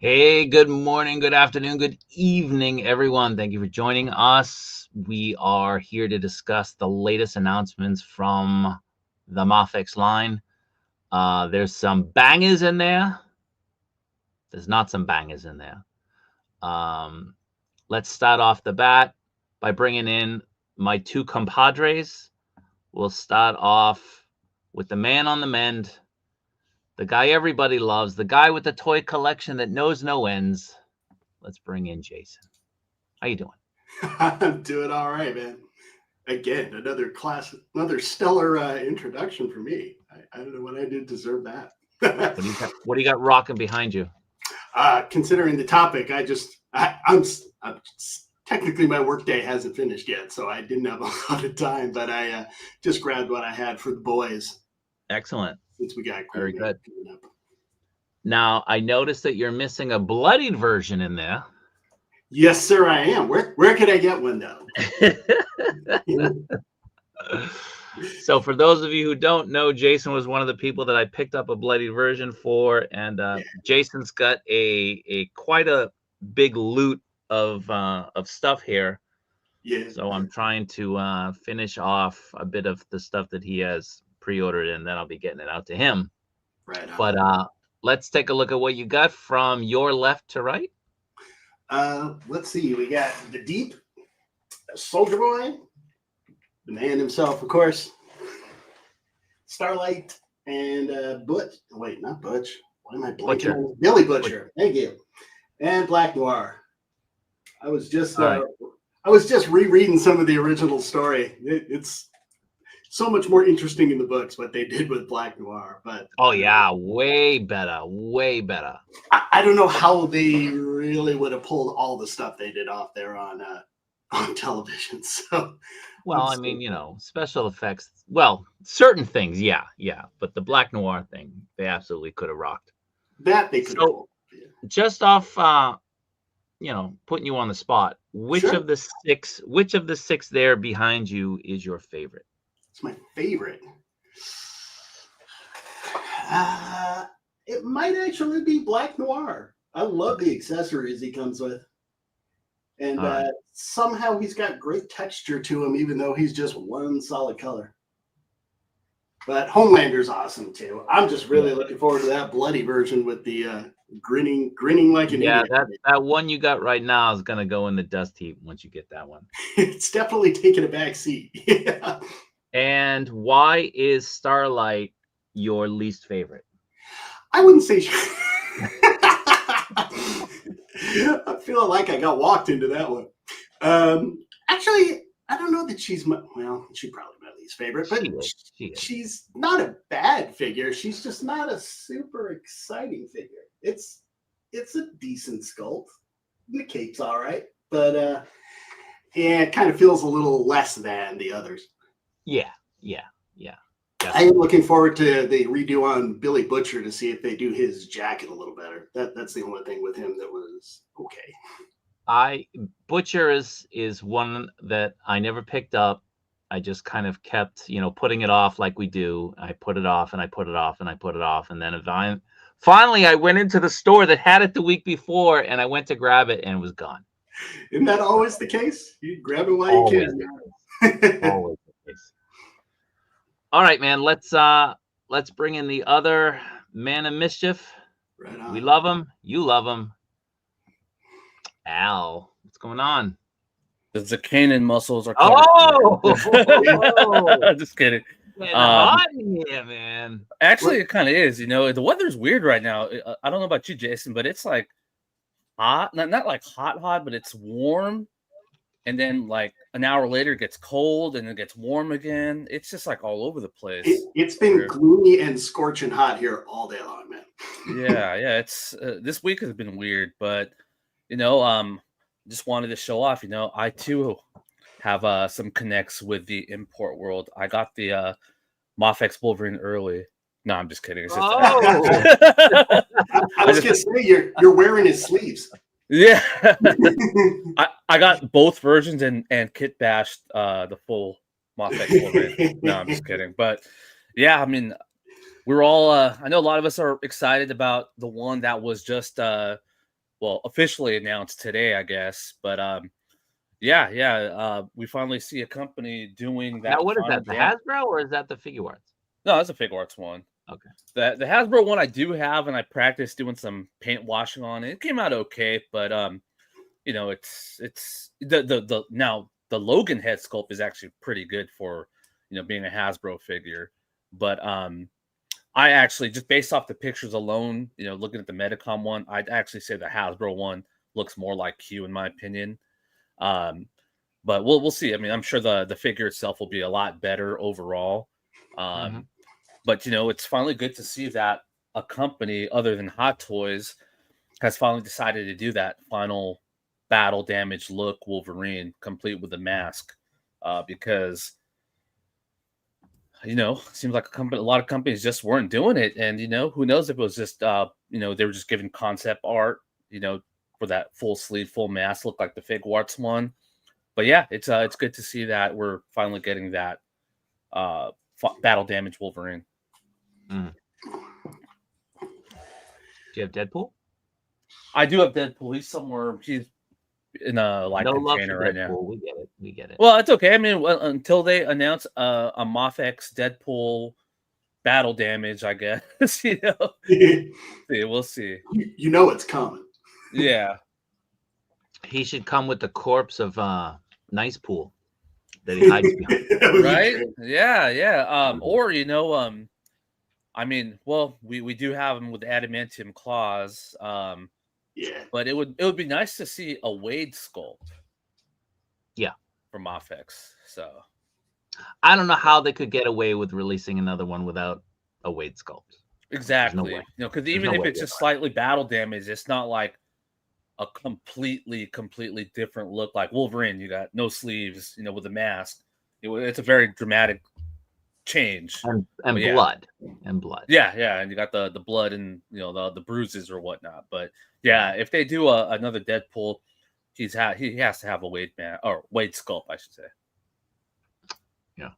Hey, good morning, good afternoon, good evening, everyone. Thank you for joining us. We are here to discuss the latest announcements from the MAFEX line. There's some bangers in there. There's not some bangers in there. Um, let's start off the bat by bringing in my two compadres. We'll start off with the man on the mend, the guy everybody loves, the guy with the toy collection that knows no ends. Let's bring in Jason. How you doing? I'm doing all right, man. Again, another stellar introduction for me. I don't know what I did to deserve that. What do you got rocking behind you? Considering the topic, I'm technically my workday hasn't finished yet, so I didn't have a lot of time, but I just grabbed what I had for the boys. Excellent. Since we got very good. Now I noticed that you're missing a bloodied version in there. Yes, sir, I am. Where could I get one though? So for those of you who don't know, Jason was one of the people that I picked up a bloodied version for, and Jason's got a quite a big loot of stuff here. Yeah. So I'm trying to finish off a bit of the stuff that he has pre-ordered, and then I'll be getting it out to him. Right on. But let's take a look at what you got from your left to right. Let's see. We got the Deep, Soldier Boy, the man himself, of course, Starlight, and Butch. Wait, not Butch. Why am I blanking on Billy Butcher? Thank you. And Black Noir. I was just rereading some of the original story. It's so much more interesting in the books what they did with Black Noir. But oh yeah, way better, way better. I don't know how they really would have pulled all the stuff they did off there on television. So, well, I mean, special effects. Well, certain things, yeah, but the Black Noir thing, they absolutely could have rocked. That they could. So, just off, putting you on the spot. Which of the six there behind you is your favorite? It's my favorite. It might actually be Black Noir. I love the accessories he comes with. And somehow he's got great texture to him, even though he's just one solid color. But Homelander's awesome, too. I'm just really looking forward to that bloody version with the grinning like an idiot. Yeah, that one you got right now is going to go in the dust heap once you get that one. It's definitely taking a back seat. Yeah. And why is Starlight your least favorite? I wouldn't say. I feel like I got walked into that one. Actually, I don't know that she's she's probably my least favorite, but she's not a bad figure. She's just not a super exciting figure. It's a decent sculpt. The cape's all right, but it kind of feels a little less than the others. Yeah. I am looking forward to the redo on Billy Butcher to see if they do his jacket a little better. That's the only thing with him that was okay. Butcher is one that I never picked up. I just kind of kept, putting it off like we do. I put it off and I put it off and I put it off. And then finally I went into the store that had it the week before and I went to grab it and it was gone. Isn't that always the case? You grab it while you can. Always the case. All right, man. Let's bring in the other man of mischief. Right on. We love him. You love him. Al, what's going on? The Zakanin muscles are. Just kidding. Hot in here, man. Actually, it kind of is. The weather's weird right now. I don't know about you, Jason, but it's like hot. Not like hot, but it's warm. And then like an hour later it gets cold and it gets warm again. It's just like all over the place. It's been gloomy and scorching hot here all day long, man. yeah. It's this week has been weird, but just wanted to show off. I too have some connects with the import world. I got the MAFEX Wolverine early. No, I'm just kidding. It's just, I was gonna say you're wearing his sleeves. Yeah, I got both versions and kit bashed the full MAFEX Wolverine. No, I'm just kidding. But yeah, I mean, we're all. I know a lot of us are excited about the one that was just officially announced today, I guess. But we finally see a company doing that. Now, what is that? The Hasbro, or is that the Figure Arts? No, that's a Figure Arts one. Okay. The Hasbro one I do have, and I practiced doing some paint washing on it. It came out okay, but it's the now the Logan head sculpt is actually pretty good for being a Hasbro figure. But I actually, just based off the pictures alone, looking at the Medicom one, I'd actually say the Hasbro one looks more like Q in my opinion. But we'll see. I mean, I'm sure the figure itself will be a lot better overall. But it's finally good to see that a company other than Hot Toys has finally decided to do that final battle damage look Wolverine, complete with the mask, because seems like a lot of companies just weren't doing it, and who knows if it was just they were just giving concept art, for that full sleeve, full mask look like the Figure Arts one. But yeah, it's good to see that we're finally getting that battle damage Wolverine. Do you have Deadpool? I do have Deadpool. He's somewhere. He's in a container right now. We get it. Well, it's okay. I mean, until they announce a MAFEX Deadpool battle damage, I guess. We'll see. It's coming. Yeah. He should come with the corpse of Nice Pool that he hides behind. Right? Yeah. Or I mean, well, we do have him with adamantium claws. Yeah. But it would be nice to see a Wade sculpt. Yeah. From MAFEX. So I don't know how they could get away with releasing another one without a Wade sculpt. Exactly. Because even if it's just slightly battle damage, it's not like a completely different look. Like Wolverine, you got no sleeves, with a mask. It's a very dramatic change and blood. Yeah, and you got the blood and the bruises or whatnot. But yeah, if they do another Deadpool, he has to have a Wade sculpt, I should say. Yeah.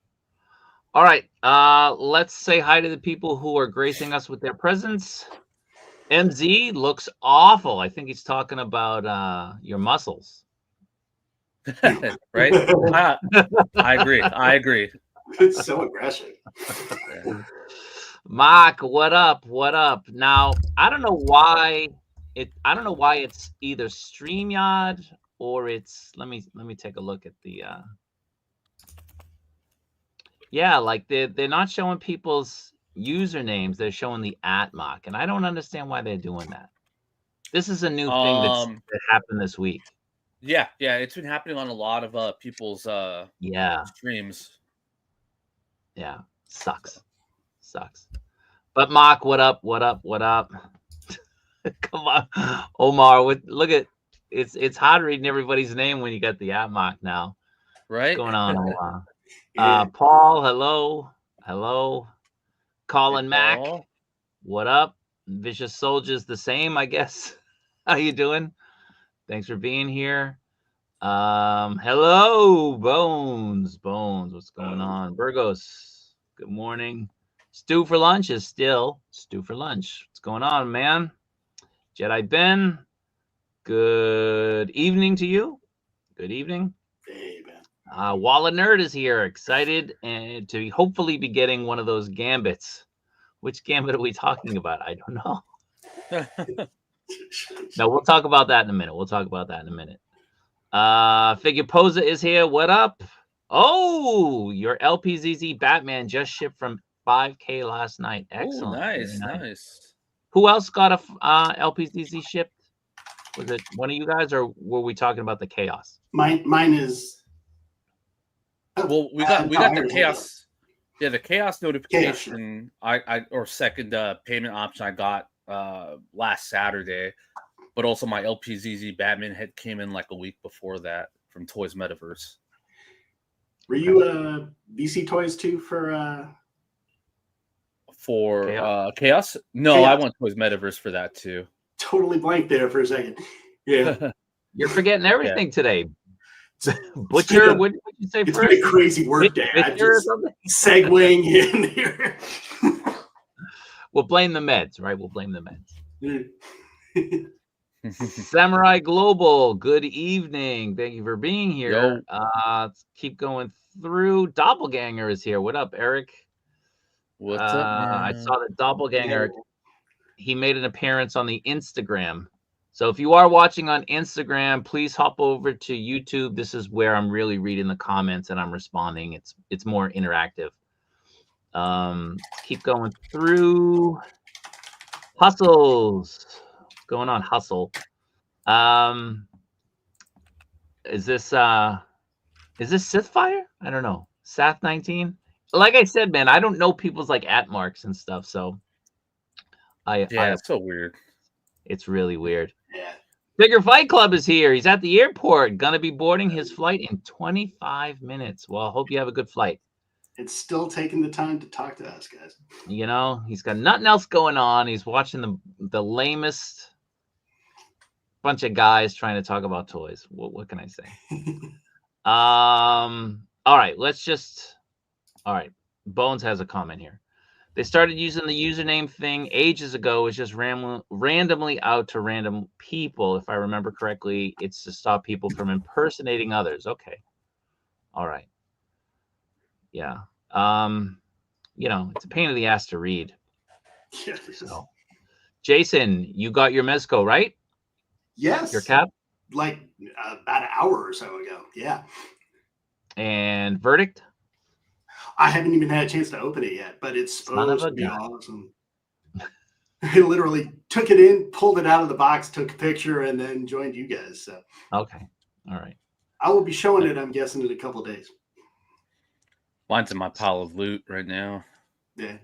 All right. Let's say hi to the people who are gracing us with their presence. MZ looks awful. I think he's talking about your muscles. Right? I agree. It's so aggressive. Mark, what up? Now, I don't know why it's either StreamYard or it's let me take a look at the they're not showing people's usernames, they're showing the @Mark, and I don't understand why they're doing that. This is a new thing that happened this week. Yeah, it's been happening on a lot of people's streams. Yeah, sucks. But Mark, what up? Come on, Omar. Look at it's hard reading everybody's name when you got the @Mark now. Right? What's going on, Omar? Paul, hello. Colin Mack, Paul. What up? Vicious Soldiers, the same, I guess. How you doing? Thanks for being here. Hello, Bones. What's going on? Burgos, good morning. Stew for lunch is still stew for lunch. What's going on, man? Jedi Ben, good evening to you. Good evening. Hey, man. Wallet Nerd is here, excited and to hopefully be getting one of those gambits. Which gambit are we talking about? I don't know. No, we'll talk about that in a minute. Figure Posa is here. What up? Oh, your LPZZ Batman just shipped from 5K last night. Excellent. Ooh, nice. Who else got a LPZZ shipped? Was it one of you guys, or were we talking about the Chaos? Mine is. Well, we got the Chaos. Yeah, the Chaos notification. Chaos. Second payment option I got last Saturday. But also my LPZZ Batman head came in like a week before that from Toys Metaverse. Were you VC Toys too for Chaos? No, Chaos. I went Toys Metaverse for that too. Totally blank there for a second. Yeah. You're forgetting everything today. Butcher, what did you say it's first? It's been a crazy work day. Segueing in here. We'll blame the meds, right? We'll blame the meds. Samurai Global, good evening. Thank you for being here. Let's keep going through. Doppelganger is here. What up, Eric? What's up, man? I saw that Doppelganger. He made an appearance on the Instagram. So if you are watching on Instagram, please hop over to YouTube. This is where I'm really reading the comments and I'm responding. It's more interactive. Let's keep going through. Hustles. What's going on, Hustle? Is this Sithfire? I don't know. Sath 19. Like I said, man, I don't know people's like @ marks and stuff, so it's so weird. It's really weird. Yeah. Bigger Fight Club is here. He's at the airport, gonna be boarding his flight in 25 minutes. Well, I hope you have a good flight. It's still taking the time to talk to us, guys. You know, he's got nothing else going on. He's watching the lamest bunch of guys trying to talk about toys. What can I say? All right, all right. Bones has a comment here. They started using the username thing ages ago. It was just randomly out to random people. If I remember correctly, it's to stop people from impersonating others. Okay. All right. Yeah. You know, it's a pain in the ass to read. Yes. So, Jason, you got your Mezco, right? Yes. Your cap? Like about an hour or so ago. Yeah. And verdict? I haven't even had a chance to open it yet, but it's supposed to be awesome. I literally took it in, pulled it out of the box, took a picture, and then joined you guys. So okay. All right. I will be showing it, I'm guessing, in a couple of days. Mine's in my pile of loot right now. Yeah.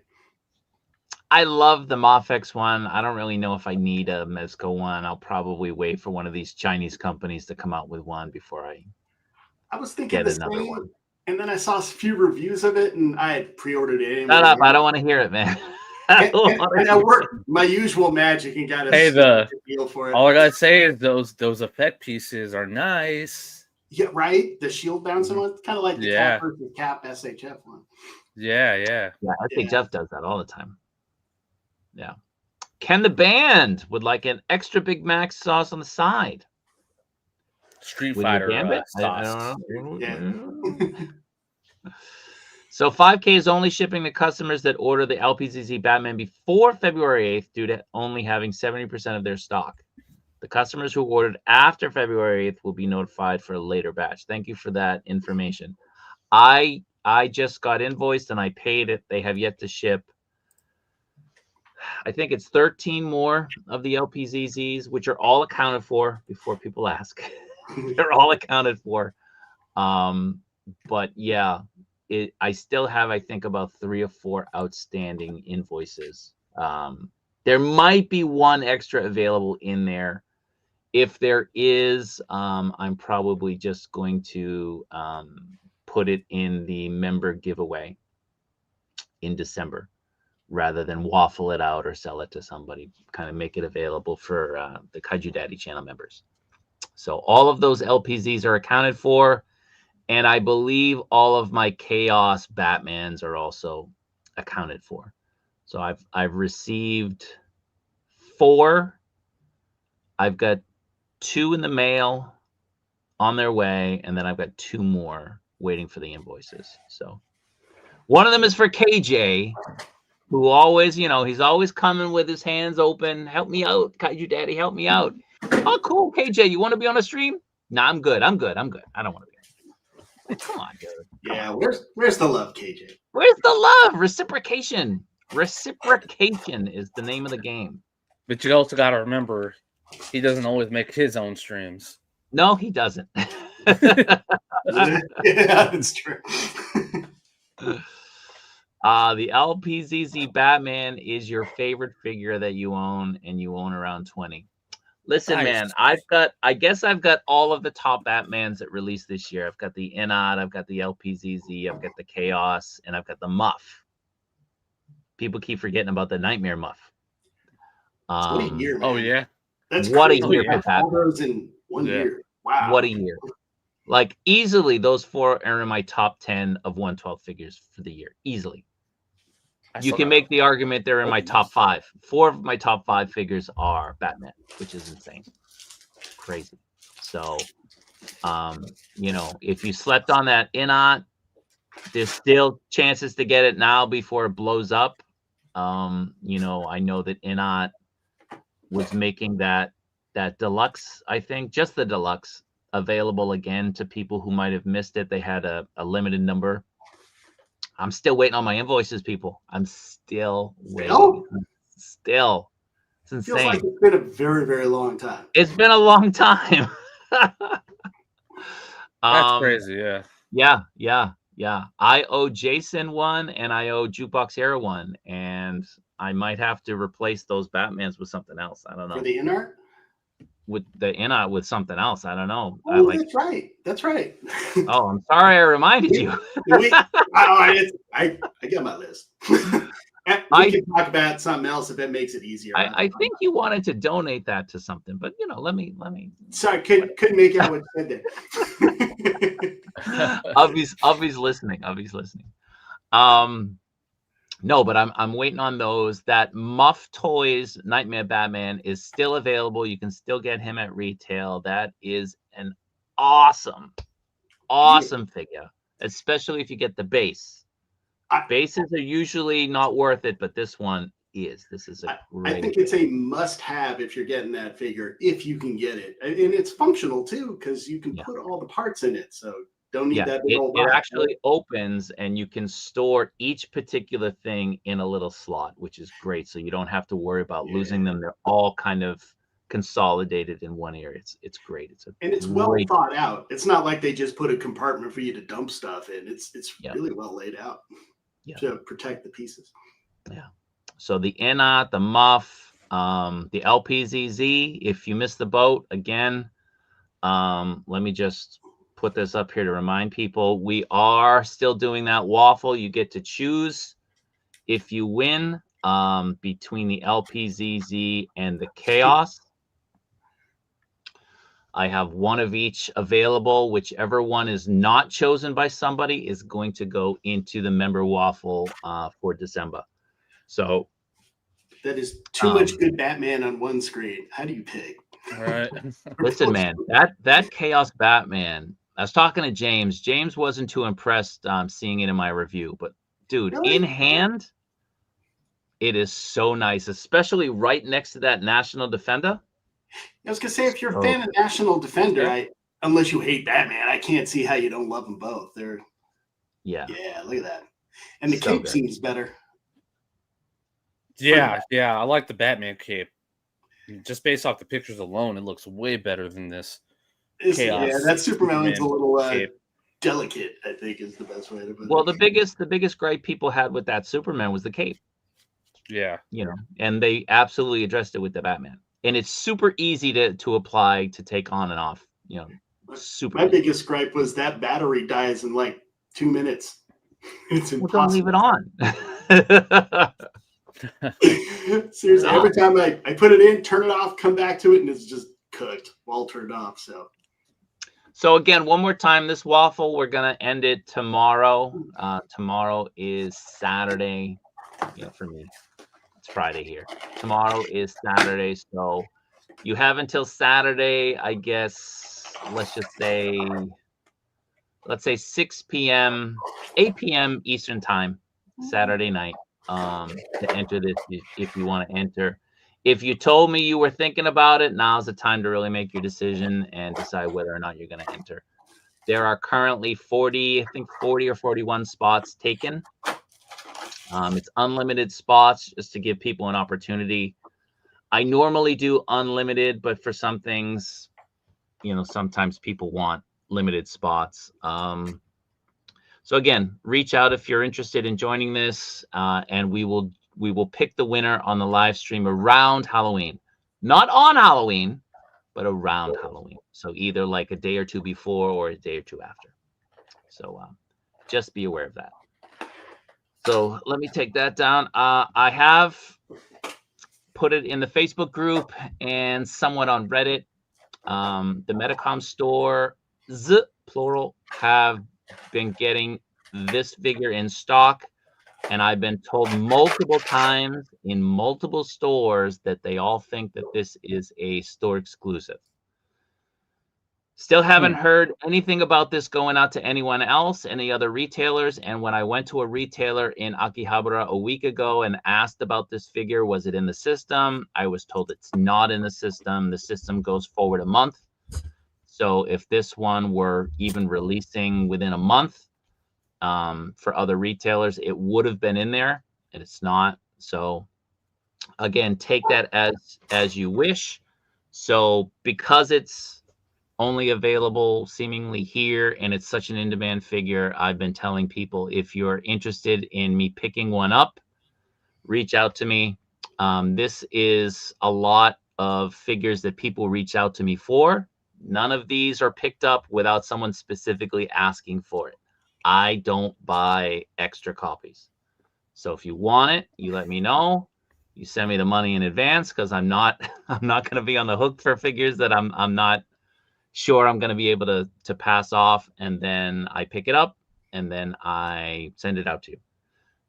I love the MAFEX one. I don't really know if I need a Mezco one. I'll probably wait for one of these Chinese companies to come out with one before I was thinking get another same, one. And then I saw a few reviews of it, and I had pre-ordered it. Shut up! I don't want to hear it, man. and I worked my usual magic and got a deal for it. All I gotta say is those effect pieces are nice. Yeah, right. The shield bouncing one, kind of like the Cap versus Cap SHF one. Yeah. SHF does that all the time. Yeah. Ken the Band would like an extra Big Mac sauce on the side. Street Fighter sauce. I don't know. So 5K is only shipping to customers that order the LPZZ Batman before February 8th due to only having 70% of their stock. The customers who ordered after February 8th will be notified for a later batch. Thank you for that information. I just got invoiced and I paid it. They have yet to ship. I think it's 13 more of the LPZZs, which are all accounted for before people ask. They're all accounted for. But yeah, I still have, I think, about 3 or 4 outstanding invoices. There might be one extra available in there. If there is, I'm probably just going to put it in the member giveaway in December rather than waffle it out or sell it to somebody, kind of make it available for the Kaiju Daddy channel members. So all of those LPZs are accounted for. And I believe all of my Chaos Batmans are also accounted for. So I've received 4. I've got 2 in the mail on their way, and then I've got 2 more waiting for the invoices. So one of them is for KJ, who always, he's always coming with his hands open. Help me out, Kaiju Daddy, help me out. Oh, cool, KJ, you want to be on a stream? No, I'm good. I don't want to be. Come on, dude. Yeah, where's the love, KJ? Where's the love? Reciprocation. Reciprocation is the name of the game. But you also got to remember, he doesn't always make his own streams. No, he doesn't. Yeah, that's true. The LPZZ Batman is your favorite figure that you own, and you own around 20. Listen, nice. Man, I guess I've got all of the top Batmans that released this year. I've got the Inod, I've got the LPZZ, I've got the Chaos, and I've got the Muff. People keep forgetting about the Nightmare Muff. What a year, man. Oh, yeah. That's what crazy. A year for Batman. All those in one year. Wow. What a year. Like, easily, those 4 are in my top 10 of 112 figures for the year. Easily. You can make the argument they're in my top 5. 4 of my top 5 figures are Batman, which is insane. Crazy. So, you know, if you slept on that Inot, there's still chances to get it now before it blows up. You know, I know that Inot was making that deluxe, I think, just the deluxe, available again to people who might have missed it. They had a limited number. I'm still waiting on my invoices, people. I'm still waiting. Still. It's insane. Feels like it's been a very, very long time. It's been a long time. That's crazy, yeah. Yeah. I owe Jason one, and I owe Jukebox Era one, and I might have to replace those Batmans with something else. I don't know. For the Inart? With the Inart with something else. I don't know. Oh, that's right. That's right. Oh, I'm sorry I reminded you. I got my list. We can talk about something else if it makes it easier. I think you wanted to donate that to something, but you know, let me. Sorry, couldn't make out what you said there. Obvious listening. No, but I'm waiting on those. That Muff Toys Nightmare Batman is still available. You can still get him at retail. That is an awesome figure, especially if you get the base. Bases are usually not worth it, but this one is. This is a great. I think it's a must-have if you're getting that figure, if you can get it, and it's functional too because you can put all the parts in it. So don't need that big old box. It actually opens, and you can store each particular thing in a little slot, which is great. So you don't have to worry about losing them. They're all kind of consolidated in one area. It's great. It's well thought out. It's not like they just put a compartment for you to dump stuff in. It's really well laid out. To protect the pieces. Yeah. So the Inot, the Muff, the LPZZ. If you missed the boat, again, let me just put this up here to remind people we are still doing that waffle. You get to choose if you win between the LPZZ and the Chaos. I have one of each available. Whichever one is not chosen by somebody is going to go into the member waffle for December. So that is too much good Batman on one screen. How do you pick? All right. Listen, man, that Chaos Batman. I was talking to James. James wasn't too impressed seeing it in my review, but dude, really? In hand, it is so nice, especially right next to that National Defender. I was gonna say, if you're a fan of National Defender, unless you hate Batman, I can't see how you don't love them both. They're look at that, and the cape seems better. Yeah, I like the Batman cape. Just based off the pictures alone, it looks way better than this. Chaos. Yeah, that Superman's a little delicate, I think, is the best way to put it. Well, the biggest gripe people had with that Superman was the cape. Yeah, you know, and they absolutely addressed it with the Batman. And it's super easy to apply, to take on and off. You know, super. My biggest gripe was that battery dies in like 2 minutes. It's impossible. Don't leave it on. Seriously, every time I put it in, turn it off, come back to it, and it's just cooked, all turned off. So again, one more time, this waffle, we're gonna end it tomorrow. Tomorrow is Saturday. You know, for me. It's Friday here. Tomorrow is Saturday, so you have until Saturday, I guess. Let's say 6 p.m., 8 p.m. Eastern time, Saturday night, to enter this if you want to enter. If you told me you were thinking about it, now's the time to really make your decision and decide whether or not you're going to enter. There are currently 40 or 41 spots taken. It's unlimited spots, just to give people an opportunity. I normally do unlimited, but for some things, you know, sometimes people want limited spots. So again, reach out if you're interested in joining this, and we will pick the winner on the live stream around Halloween. Not on Halloween, but around Halloween. So either like a day or two before or a day or two after. So just be aware of that. So let me take that down. I have put it in the Facebook group and somewhat on Reddit. The Metacom stores, plural, have been getting this figure in stock. And I've been told multiple times in multiple stores that they all think that this is a store exclusive. Still haven't heard anything about this going out to anyone else, any other retailers. And when I went to a retailer in Akihabara a week ago and asked about this figure, was it in the system? I was told it's not in the system. The system goes forward a month. So if this one were even releasing within a month for other retailers, it would have been in there, and it's not. So again, take that as you wish. So because it's only available seemingly here and it's such an in-demand figure, I've been telling people, if you're interested in me picking one up, reach out to me. This is a lot of figures that people reach out to me for. None of these are picked up without someone specifically asking for it. I don't buy extra copies. So if you want it, you let me know. You send me the money in advance, because I'm not going to be on the hook for figures that I'm not sure I'm going to be able to pass off, and then I pick it up and then I send it out to you.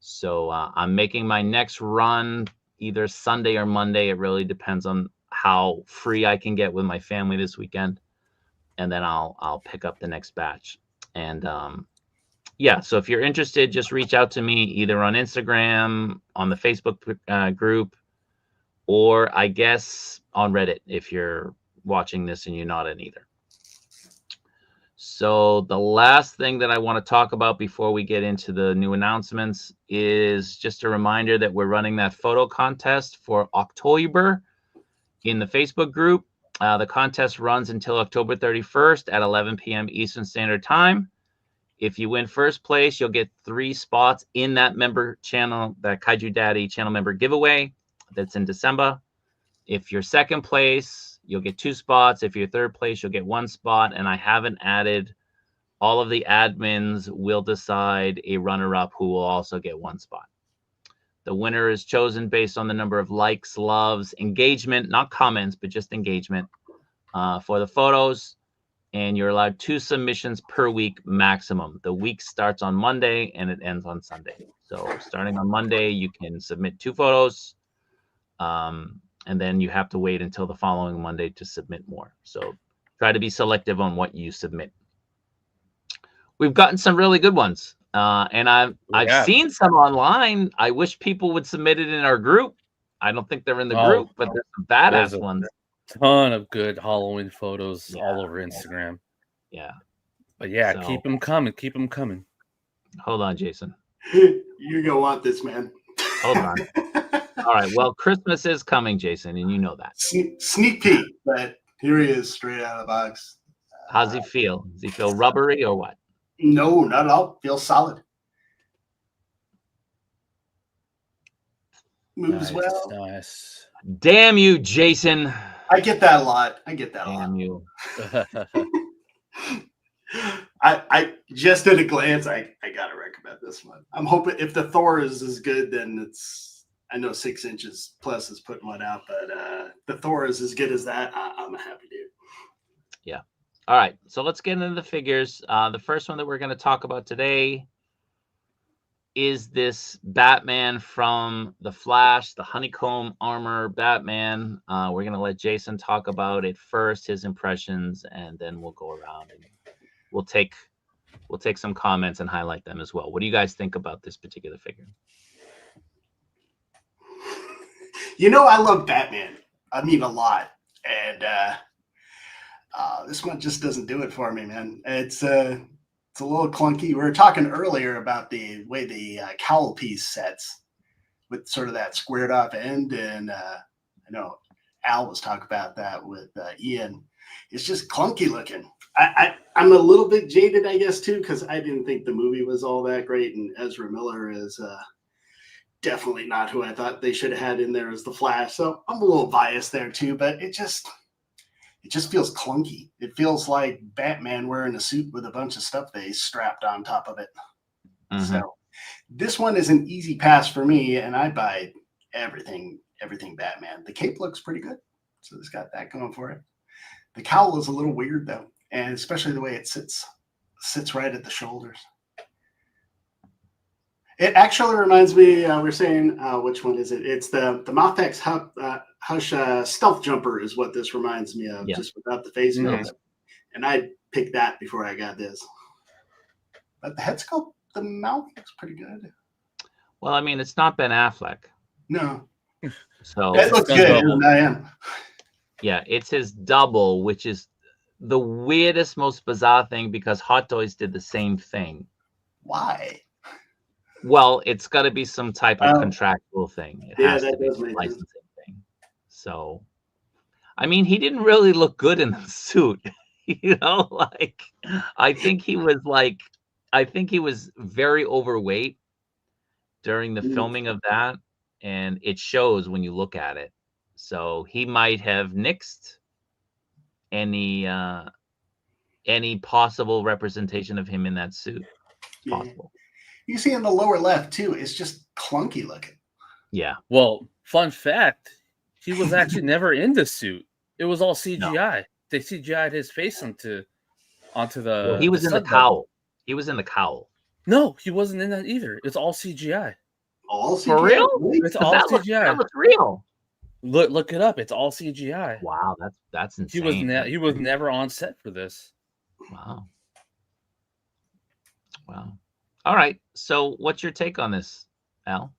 So I'm making my next run either Sunday or Monday. It really depends on how free I can get with my family this weekend, and then I'll pick up the next batch. And yeah, so if you're interested, just reach out to me either on Instagram, on the Facebook group, or I guess on Reddit if you're watching this and you're not in either. So the last thing that I want to talk about before we get into the new announcements is just a reminder that we're running that photo contest for October in the Facebook group. The contest runs until October 31st at 11 p.m. Eastern Standard Time. If you win first place, you'll get 3 spots in that member channel, that Kaiju Daddy channel member giveaway that's in December. If you're second place, you'll get 2 spots. If you're third place, you'll get 1 spot. And I haven't added, all of the admins will decide a runner-up who will also get 1 spot. The winner is chosen based on the number of likes, loves, engagement, not comments, but just engagement for the photos. And you're allowed 2 submissions per week maximum. The week starts on Monday and it ends on Sunday. So starting on Monday, you can submit 2 photos. And then you have to wait until the following Monday to submit more. So try to be selective on what you submit. We've gotten some really good ones. And I've seen some online. I wish people would submit it in our group. I don't think they're in the group, but there's some badass ones. Ton of good Halloween photos all over Instagram. Yeah. But yeah, so, keep them coming. Keep them coming. Hold on, Jason. You're going to want this, man. Hold on. All right. Well, Christmas is coming, Jason, and you know that. Sneak peek, but here he is, straight out of the box. How's he feel? Does he feel rubbery or what? No, not at all. Feels solid. Moves well. Nice. Damn you, Jason. I get that a lot. Damn you. I just at a glance, I gotta recommend this one. I'm hoping if the Thor is as good, then it's, I know 6 inches plus is putting one out, but the Thor is as good as that. I'm a happy dude. Yeah. All right. So let's get into the figures. The first one that we're going to talk about today is this Batman from The Flash, the honeycomb armor Batman. We're going to let Jason talk about it first, his impressions, and then we'll go around and we'll take some comments and highlight them as well. What do you guys think about this particular figure? You know, I love Batman. I mean, a lot. And this one just doesn't do it for me, man. It's a little clunky. We were talking earlier about the way the cowl piece sets with sort of that squared off end. And I know Al was talking about that with Ian. It's just clunky looking. I'm a little bit jaded, I guess, too, because I didn't think the movie was all that great. And Ezra Miller is definitely not who I thought they should have had in there as the Flash. So I'm a little biased there, too. But it just feels clunky. It feels like Batman wearing a suit with a bunch of stuff they strapped on top of it. Mm-hmm. So this one is an easy pass for me, and I buy everything Batman. The cape looks pretty good, so it's got that going for it. The cowl is a little weird, though, and especially the way it sits right at the shoulders. It actually reminds me. We're saying which one is it? It's the MAFEX Hush Stealth Jumper is what this reminds me of, just without the face filter. And I picked that before I got this. But the head sculpt, the mouth looks pretty good. Well, I mean, it's not Ben Affleck. No. So it looks good. I am. Yeah, it's his double, which is the weirdest, most bizarre thing because Hot Toys did the same thing. Why? Well, it's got to be some type of contractual thing. It has to be a licensing thing. So, I mean, he didn't really look good in the suit. You know, like I think he was very overweight during the filming of that, and it shows when you look at it. So he might have nixed any possible representation of him in that suit. It's possible. You see in the lower left too, it's just clunky looking. Yeah. Well, fun fact, he was actually never in the suit. It was all CGI. No. They CGI'd his face onto the. Well, he was in the cowl. He was in the cowl. No, he wasn't in that either. It's all CGI. All CGI? For real? It's all CGI. That looks real. Look it up. It's all CGI. Wow, that's insane. He was never on set for this. Wow. All right. So, what's your take on this, Al?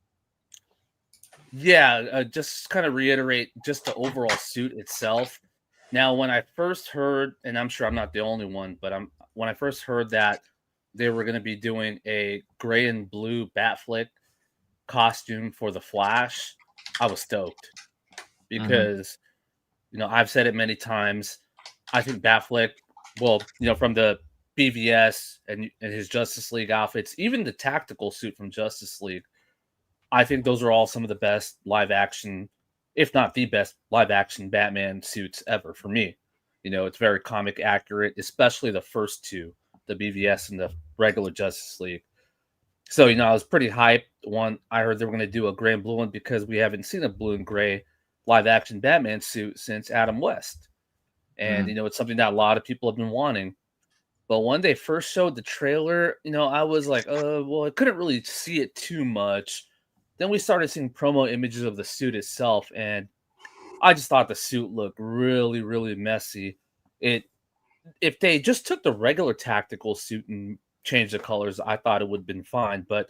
Yeah, just kind of reiterate just the overall suit itself. Now, when I first heard, and I'm sure I'm not the only one, but when I first heard that they were going to be doing a gray and blue Batfleck costume for the Flash, I was stoked because, I've said it many times. I think Batfleck, from the BVS and his Justice League outfits, even the tactical suit from Justice League, I think those are all some of the best live action, if not the best live action Batman suits ever for me. It's very comic accurate, especially the first two, the BVS and the regular Justice League. So, I was pretty hyped. One, I heard they were going to do a gray and blue one because we haven't seen a blue and gray live action Batman suit since Adam West. And, it's something that a lot of people have been wanting. But when they first showed the trailer, I was like, I couldn't really see it too much. Then we started seeing promo images of the suit itself, and I just thought the suit looked really, really messy. If they just took the regular tactical suit and changed the colors, I thought it would have been fine. But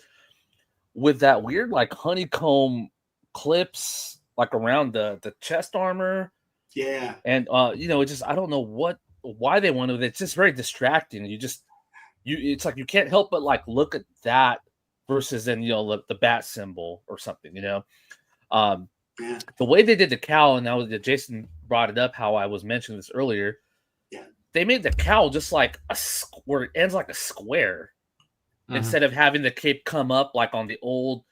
with that weird, like, honeycomb clips, like, around the chest armor, and it just, I don't know why they wanted it. It's just very distracting. It's like you can't help but like look at that versus then the bat symbol or something. The way they did the cowl, and now that Jason brought it up, how I was mentioning this earlier, they made the cowl just like where it ends like a square instead of having the cape come up like on the old,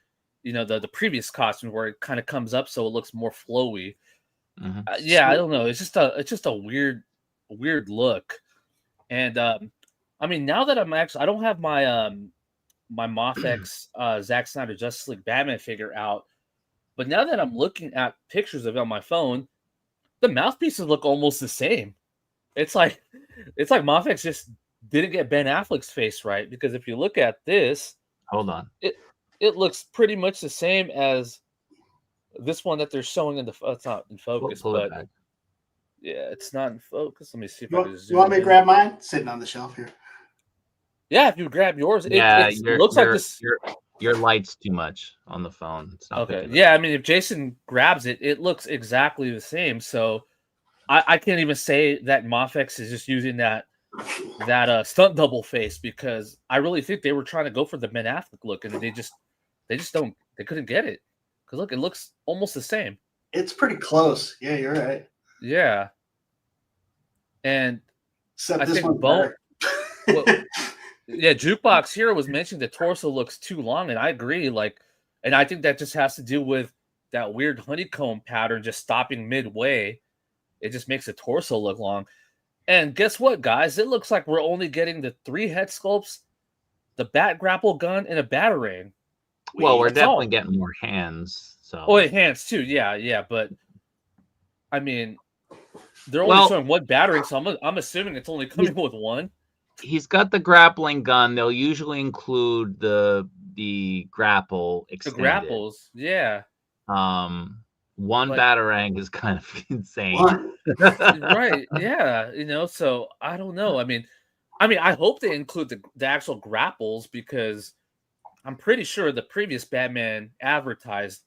the previous costume where it kind of comes up so it looks more flowy. I don't know. It's just a weird look. And now that I don't have my my MAFEX Zack Snyder Justice League Batman figure out, but now that I'm looking at pictures of it on my phone, the mouthpieces look almost the same. It's like MAFEX just didn't get Ben Affleck's face right, because if you look at this, hold on, it looks pretty much the same as this one that they're showing in the. It's not in focus, but yeah, it's not in focus. Let me see if I can zoom. You want me to grab mine? Sitting on the shelf here. Yeah, if you grab yours, it looks like this. Your light's too much on the phone. It's not okay. Yeah, I mean, if Jason grabs it, it looks exactly the same. So I can't even say that MAFEX is just using that stunt double face, because I really think they were trying to go for the Ben Affleck look, and they couldn't get it. Because look, it looks almost the same. It's pretty close. Yeah, you're right. Yeah. And except this one's better. Yeah, Jukebox Hero was mentioning the torso looks too long, and I agree. And I think that just has to do with that weird honeycomb pattern just stopping midway. It just makes the torso look long. And guess what, guys? It looks like we're only getting the 3 head sculpts, the bat grapple gun, and a batarang. Well, we're definitely getting more hands. So. Oh, hands too. Yeah. But I mean, they're only showing one batarang, so I'm assuming it's only coming with one. he's got the grappling gun. They'll usually include the grapple The extended. grapples, yeah. One But batarang is kind of insane. One. right, yeah, so I don't know. I mean, I hope they include the actual grapples because I'm pretty sure the previous Batman advertised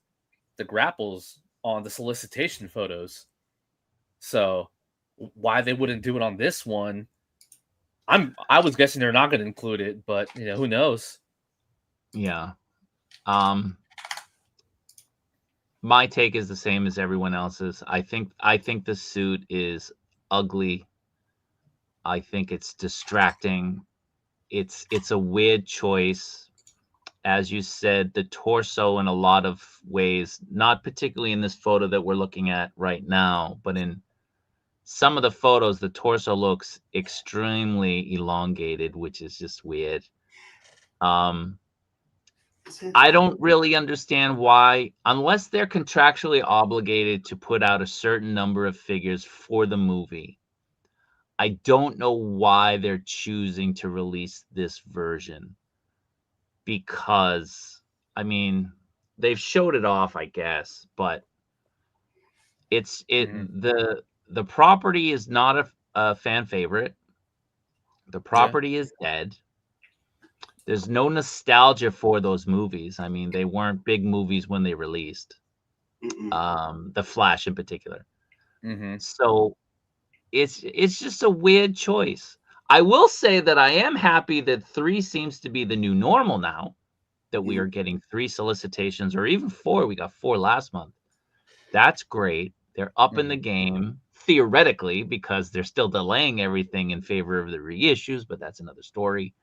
the grapples on the solicitation photos. So why they wouldn't do it on this one? I was guessing they're not going to include it, but who knows? Yeah. My take is the same as everyone else's. I think the suit is ugly. I think it's distracting. It's a weird choice. As you said, the torso in a lot of ways, not particularly in this photo that we're looking at right now, but in some of the photos, the torso looks extremely elongated, which is just weird. I don't really understand why, unless they're contractually obligated to put out a certain number of figures for the movie. I don't know why they're choosing to release this version. Because, I mean, they've showed it off, I guess, but the property is not a fan favorite. The property is dead. There's no nostalgia for those movies. I mean, they weren't big movies when they released. The Flash in particular. So it's just a weird choice. I will say that I am happy that 3 seems to be the new normal now, that we are getting 3 solicitations or even 4. We got 4 last month. That's great. They're up in the game theoretically because they're still delaying everything in favor of the reissues, but that's another story.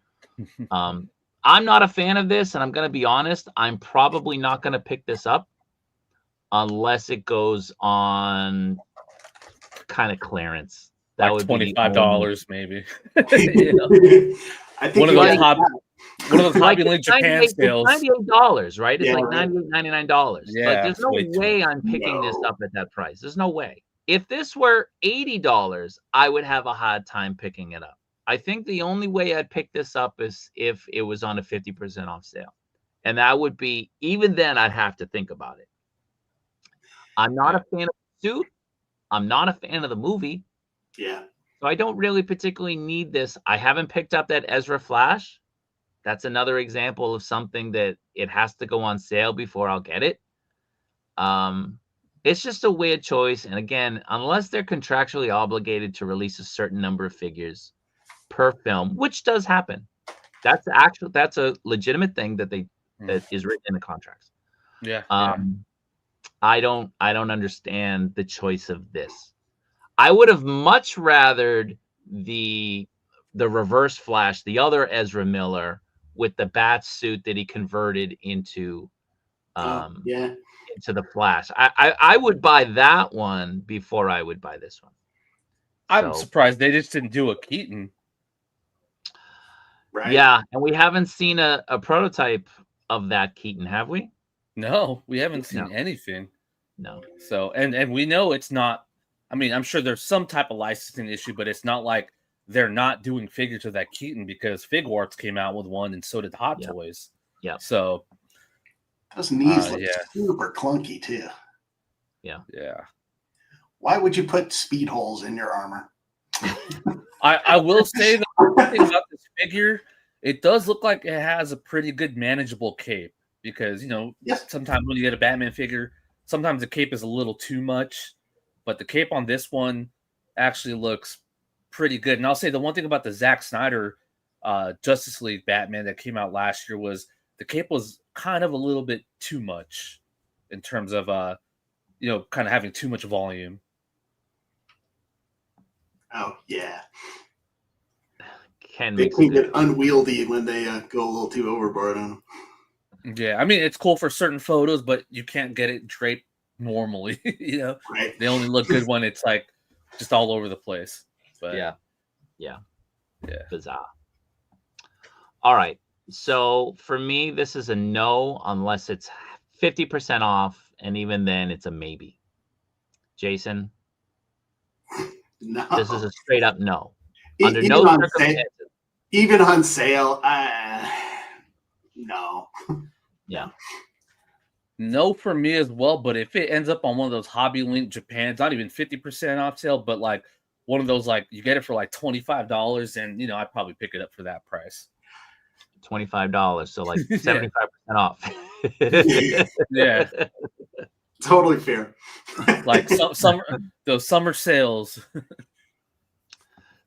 I'm not a fan of this, and I'm going to be honest. I'm probably not going to pick this up unless it goes on kind of clearance. That like would be $25 maybe. I think one of those Hobby Link Japan sales. $98, right? It's like $98, $99. Yeah, like there's no way I'm picking this up at that price. There's no way. If this were $80, I would have a hard time picking it up. I think the only way I'd pick this up is if it was on a 50% off sale. And that would be, even then I'd have to think about it. I'm not a fan of the suit. I'm not a fan of the movie. Yeah. So I don't really particularly need this. I haven't picked up that Ezra Flash. That's another example of something that it has to go on sale before I'll get it. It's just a weird choice. And again, unless they're contractually obligated to release a certain number of figures per film, which does happen. That's a legitimate thing that is written in the contracts. Yeah. I don't understand the choice of this. I would have much rathered the Reverse Flash, the other Ezra Miller with the bat suit that he converted into into the Flash. I would buy that one before I would buy this one. I'm surprised they just didn't do a Keaton. Right. Yeah, and we haven't seen a prototype of that Keaton, have we? No, we haven't seen anything. No. So, and we know it's not, I mean, I'm sure there's some type of licensing issue, but it's not like they're not doing figures of that Keaton because Fig Arts came out with one and so did Hot Toys. Yeah. So those knees look super clunky too. Yeah. Yeah. Why would you put speed holes in your armor? I will say the thing about this figure, it does look like it has a pretty good manageable cape because, sometimes when you get a Batman figure, sometimes the cape is a little too much, but the cape on this one actually looks pretty good. And I'll say the one thing about the Zack Snyder Justice League Batman that came out last year was the cape was kind of a little bit too much in terms of, kind of having too much volume. Oh, yeah. They can get unwieldy when they go a little too overboard on them. Yeah, I mean, it's cool for certain photos, but you can't get it draped normally. Right. They only look good when it's like just all over the place. But yeah, bizarre. All right, so for me, this is a no unless it's 50% off, and even then, it's a maybe. Jason, no. This is a straight up no. Under no circumstances. Even on sale, no. Yeah. No for me as well, but if it ends up on one of those Hobby Link Japan's, not even 50% off sale, but like one of those, like you get it for like $25, and you know, I'd probably pick it up for that price. $25, so like 75% off. Yeah. Totally fair. Like those summer sales.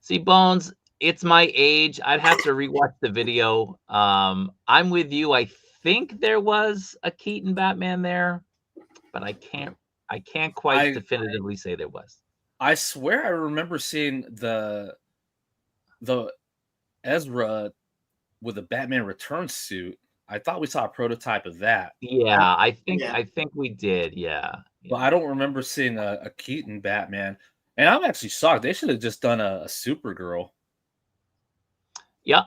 See, Bones, it's my age. I'd have to rewatch the video. I'm with you. I think there was a Keaton Batman there, but I can't quite definitively say there was. I swear I remember seeing the Ezra with a Batman Returns suit. I thought we saw a prototype of that. Yeah, I think we did. Yeah. But I don't remember seeing a Keaton Batman. And I'm actually shocked. They should have just done a Supergirl. Yeah.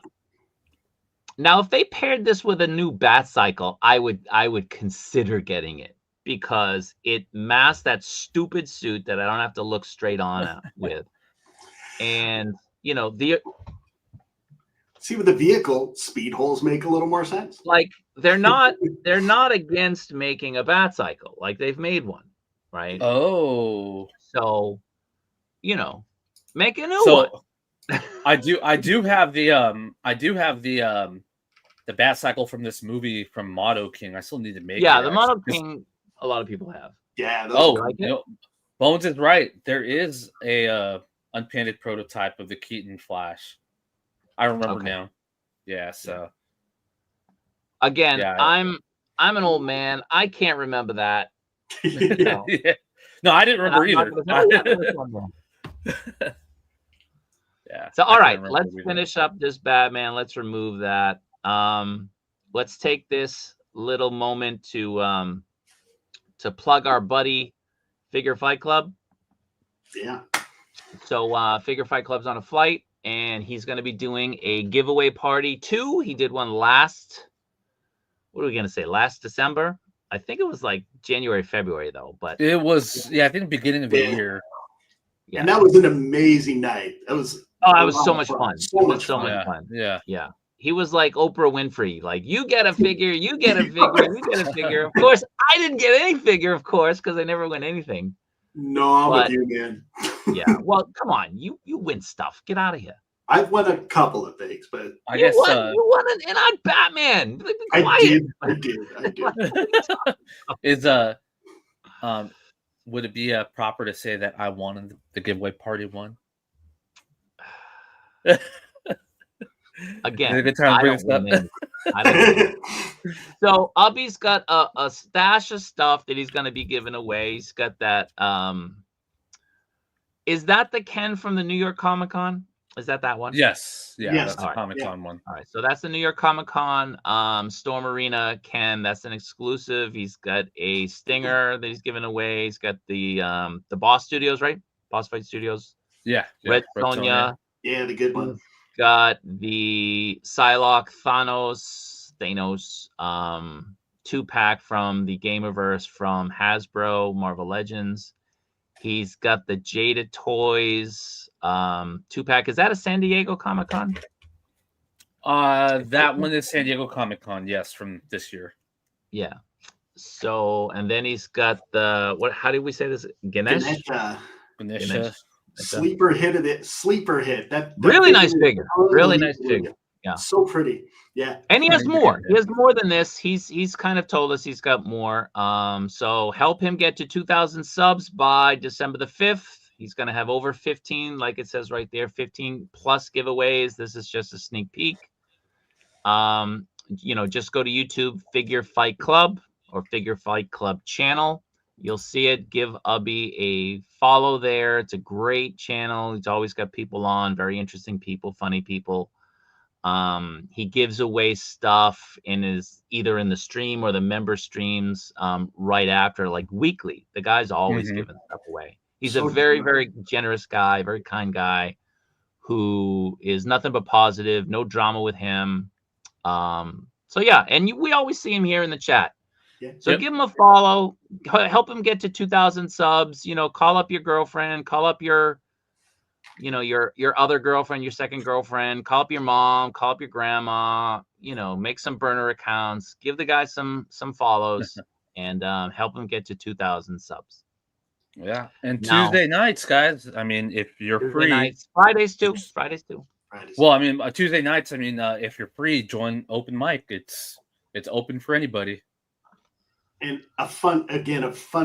Now, if they paired this with a new Bat Cycle, I would consider getting it, because it masks that stupid suit that I don't have to look straight on with. And, you know, see, with the vehicle, speed holes make a little more sense. Like, they're not against making a Bat Cycle. Like, they've made one, right? Oh. So, you know, make a new one. I do have the Bat Cycle from this movie from Motto King. I still need to make it. Yeah, the Motto King, a lot of people have. Yeah. Bones is right. There is a unpainted prototype of the Keaton Flash. I remember now. Yeah. So again, I'm an old man. I can't remember that. No. Yeah. No, I didn't remember either. Yeah. So all right, let's finish up this Batman. Let's remove that. Let's take this little moment to plug our buddy Figure Fight Club. Yeah. So Figure Fight Club's on a flight, and he's going to be doing a giveaway party too. He did one last December. I think it was like January, February though, but it was, I think beginning of the year. Yeah. And that was an amazing night. It was so much fun. So much fun. Yeah. He was like Oprah Winfrey, like, you get a figure, you get a figure, you get a figure. Of course, I didn't get any figure, of course, because I never win anything. No, I'm with you, man. Yeah. Well, come on, you win stuff. Get out of here. I've won a couple of things, but I guess you won an odd Batman. I did. Is would it be proper to say that I won the giveaway party one? Again, I don't win. So Ubby's got a stash of stuff that he's going to be giving away. He's got that. Is that the Ken from the New York Comic Con? Is that one? Yes. Yeah, yes. That's the Comic Con one. All right. So that's the New York Comic Con Storm Arena Ken. That's an exclusive. He's got a Stinger that he's giving away. He's got the Boss Studios, right? Boss Fight Studios. Yeah. Red Sonja. Yeah, the good one. Got the Psylocke Thanos 2-pack from the Gamerverse from Hasbro Marvel Legends. He's got the Jada Toys 2-pack. Is that a San Diego Comic Con? That one is San Diego Comic Con, yes, from this year. Yeah. So, and then he's got the how did we say this? Ganesh. Sleeper hit. That really nice figure. Really nice figure. Yeah. So pretty. Yeah. And he has more. He has more than this. He's kind of told us he's got more. So help him get to 2,000 subs by December the 5th. He's going to have over 15, like it says right there, 15 plus giveaways. This is just a sneak peek. Just go to YouTube, Figure Fight Club or Figure Fight Club channel. You'll see it. Give Ubby a follow there. It's a great channel. He's always got people on, very interesting people, funny people. He gives away stuff either in the stream or the member streams right after, like weekly. The guy's always giving stuff away. He's a very, very generous guy, very kind guy who is nothing but positive, no drama with him. So yeah, and we always see him here in the chat. Yeah. So give him a follow, help him get to 2,000 subs. Call up your girlfriend, call up your your other girlfriend, your second girlfriend, call up your mom, call up your grandma, make some burner accounts, give the guy some follows, and help him get to 2,000 subs. Yeah, and Now, Tuesday nights, guys. I mean, if you're Tuesday free, nights, Fridays too. Well, I mean, Tuesday nights. I mean, if you're free, join open mic. It's open for anybody. And a fun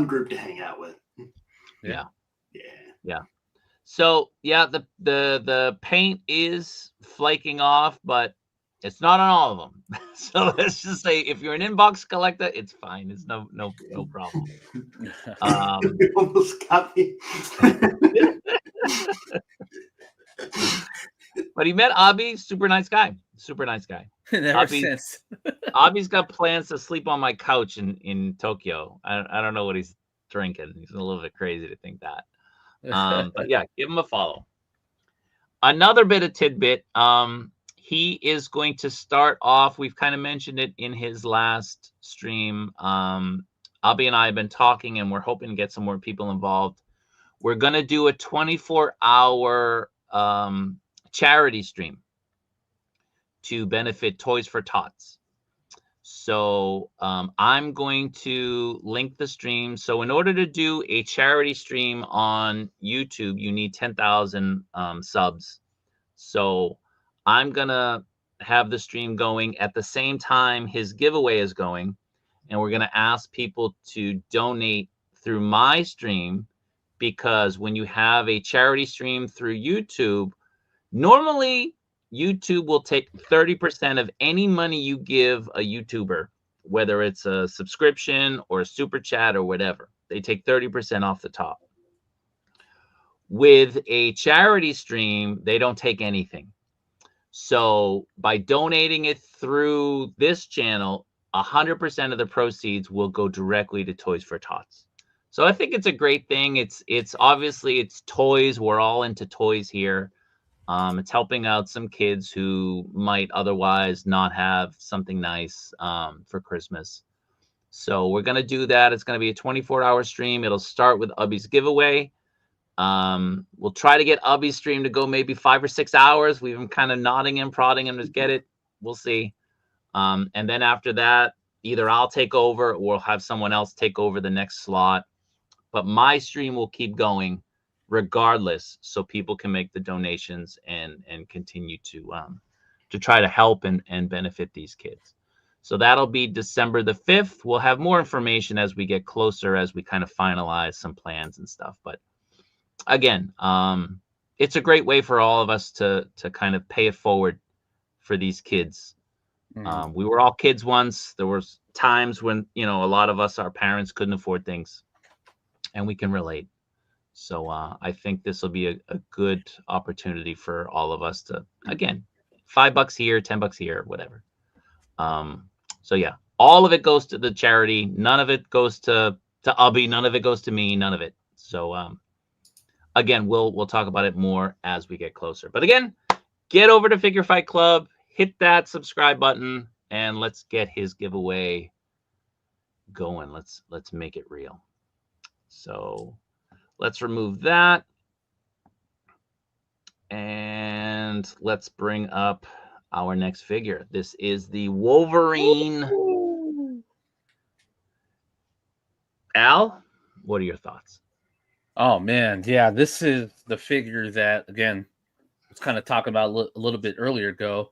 group to hang out with. Yeah. So yeah, the paint is flaking off, but it's not on all of them. So let's just say if you're an inbox collector, it's fine. It's no problem. Almost got me. But he met Abby, super nice guy. Ever since. Abby's got plans to sleep on my couch in Tokyo. I don't know what he's drinking. He's a little bit crazy to think that. But yeah, give him a follow. Another bit of tidbit. He is going to start off. We've kind of mentioned it in his last stream. Abby and I have been talking, and we're hoping to get some more people involved. We're going to do a 24-hour charity stream to benefit Toys for Tots. So I'm going to link the stream. So in order to do a charity stream on YouTube, you need 10,000 subs. So I'm going to have the stream going at the same time his giveaway is going. And we're going to ask people to donate through my stream, because when you have a charity stream through YouTube, normally YouTube will take 30% of any money you give a YouTuber, whether it's a subscription or a super chat or whatever. They take 30% off the top. With a charity stream, they don't take anything. So by donating it through this channel, 100% of the proceeds will go directly to Toys for Tots. So I think it's a great thing. It's obviously it's toys. We're all into toys here. It's helping out some kids who might otherwise not have something nice for Christmas. So we're going to do that. It's going to be a 24-hour stream. It'll start with Ubby's giveaway. We'll try to get Ubby's stream to go maybe 5 or 6 hours. We've been kind of nodding him, prodding him to get it. We'll see. And then after that, either I'll take over or we'll have someone else take over the next slot. But my stream will keep going regardless, so people can make the donations and continue to try to help and benefit these kids. So that'll be December the 5th. We'll have more information as we get closer, as we kind of finalize some plans and stuff. But again, it's a great way for all of us to kind of pay it forward for these kids. We were all kids once. There was times when, a lot of us, our parents couldn't afford things, and we can relate. So I think this will be a good opportunity for all of us to, again, $5 here, $10 here, whatever. So yeah, all of it goes to the charity. None of it goes to Ubby. None of it goes to me. None of it. So again, we'll talk about it more as we get closer. But again, get over to Figure Fight Club, hit that subscribe button, and let's get his giveaway going. Let's make it real. So let's remove that. And let's bring up our next figure. This is the Wolverine. Ooh. Al, what are your thoughts? Oh, man. Yeah, this is the figure that, again, I was kind of talking about a little bit earlier ago,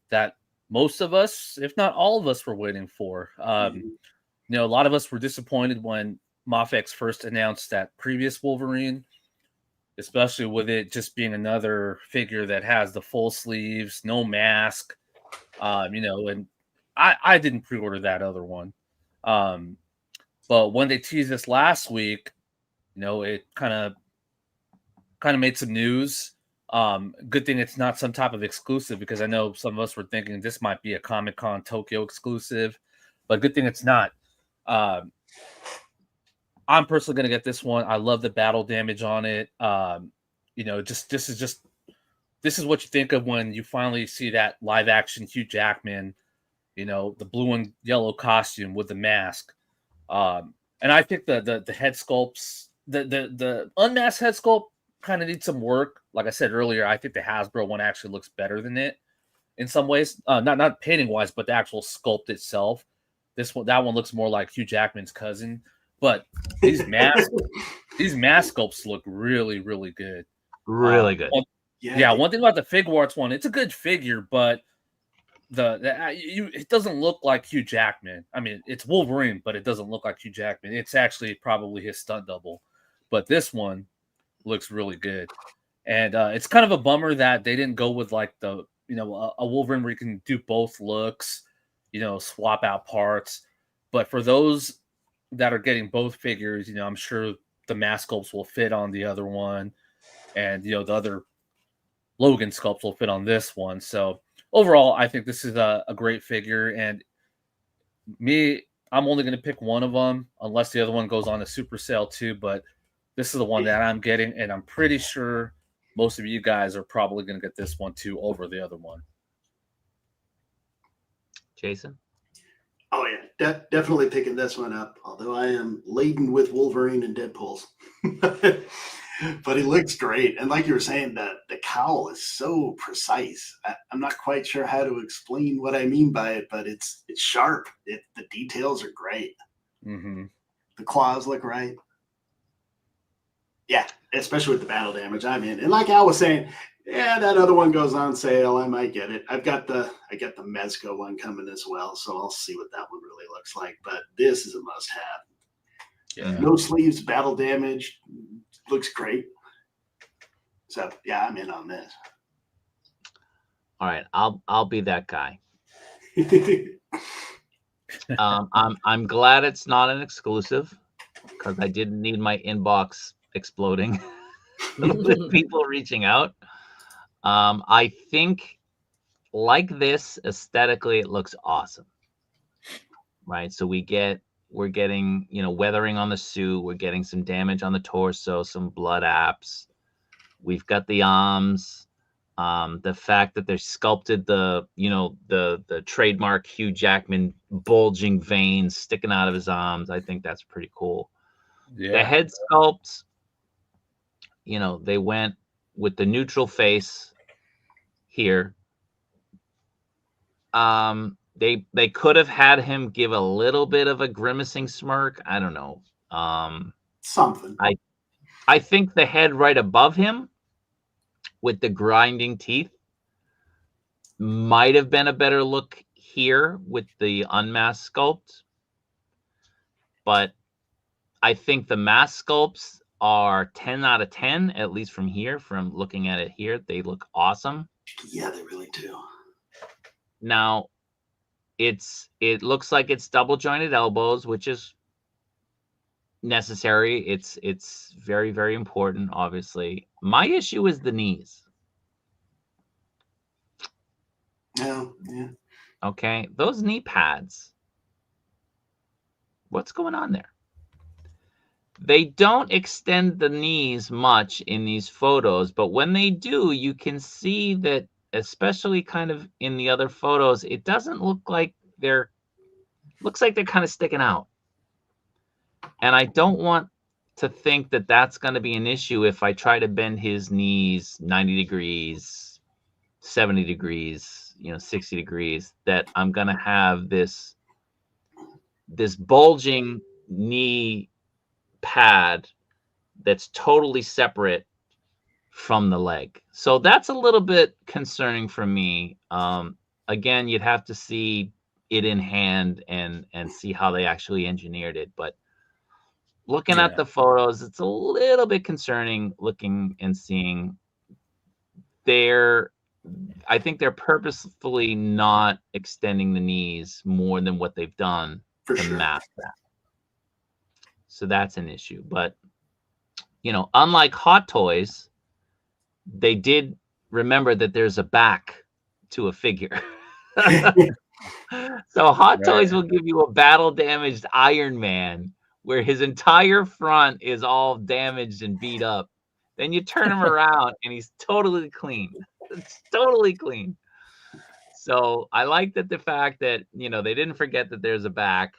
that most of us, if not all of us, were waiting for. A lot of us were disappointed when MAFEX first announced that previous Wolverine, especially with it just being another figure that has the full sleeves, no mask, and I didn't pre-order that other one. But when they teased this last week, it kind of made some news. Good thing it's not some type of exclusive, because I know some of us were thinking this might be a Comic-Con Tokyo exclusive, but good thing it's not. I'm personally going to get this one. I love the battle damage on it. This is what you think of when you finally see that live action Hugh Jackman, the blue and yellow costume with the mask. And I think the head sculpts, the unmasked head sculpt kind of needs some work. Like I said earlier, I think the Hasbro one actually looks better than it in some ways. Not painting wise, but the actual sculpt itself. That one looks more like Hugh Jackman's cousin. But these mask sculpts look really, really good. Really good. One thing about the Figuarts one, it's a good figure, but it doesn't look like Hugh Jackman. I mean, it's Wolverine, but it doesn't look like Hugh Jackman. It's actually probably his stunt double. But this one looks really good. And it's kind of a bummer that they didn't go with like a Wolverine where you can do both looks, swap out parts. But for those that are getting both figures, I'm sure the mask sculpts will fit on the other one, and the other Logan sculpts will fit on this one. So overall, I think this is a great figure. And I'm only going to pick one of them unless the other one goes on a super sale too. But this is the one that I'm getting, and I'm pretty sure most of you guys are probably going to get this one too over the other one. Jason? Oh yeah, definitely picking this one up. Although I am laden with Wolverine and Deadpool's, but he looks great. And like you were saying, the cowl is so precise. I'm not quite sure how to explain what I mean by it, but it's sharp. The details are great. Mm-hmm. The claws look right. Yeah, especially with the battle damage. I'm in. And like Al was saying, yeah, that other one goes on sale. I might get it. I got the Mezco one coming as well, so I'll see what that one really looks like. But this is a must-have. Yeah. No sleeves, battle damage, looks great. So yeah, I'm in on this. All right, I'll be that guy. I'm glad it's not an exclusive because I didn't need my inbox exploding with people reaching out. I think like this aesthetically, it looks awesome, right? So we're getting, weathering on the suit. We're getting some damage on the torso, some blood apps. We've got the arms. The fact that they sculpted the trademark Hugh Jackman bulging veins sticking out of his arms. I think that's pretty cool. Yeah. The head sculpts, they went with the neutral face here. They could have had him give a little bit of a grimacing smirk. I don't know. Something. I think the head right above him with the grinding teeth might have been a better look here with the unmasked sculpt. But I think the mask sculpts are 10 out of 10, at least from here, from looking at it here. They look awesome. Yeah, they really do. Now, it looks like it's double jointed elbows, which is necessary. It's very, very important, obviously. My issue is the knees. Yeah. Okay, those knee pads. What's going on there? They don't extend the knees much in these photos, but when they do, you can see that, especially kind of in the other photos, it doesn't look like looks like they're kind of sticking out. And I don't want to think that that's going to be an issue if I try to bend his knees 90 degrees, 70 degrees, 60 degrees, that I'm going to have this bulging knee pad that's totally separate from the leg. So that's a little bit concerning for me. Again, you'd have to see it in hand and see how they actually engineered it. But looking at the photos, it's a little bit concerning looking and seeing I think they're purposefully not extending the knees more than what they've done to mask that. So that's an issue. But, unlike Hot Toys, they did remember that there's a back to a figure. So Hot Toys will give you a battle damaged Iron Man where his entire front is all damaged and beat up. Then you turn him around and he's totally clean. It's totally clean. So I like that the fact that, they didn't forget that there's a back.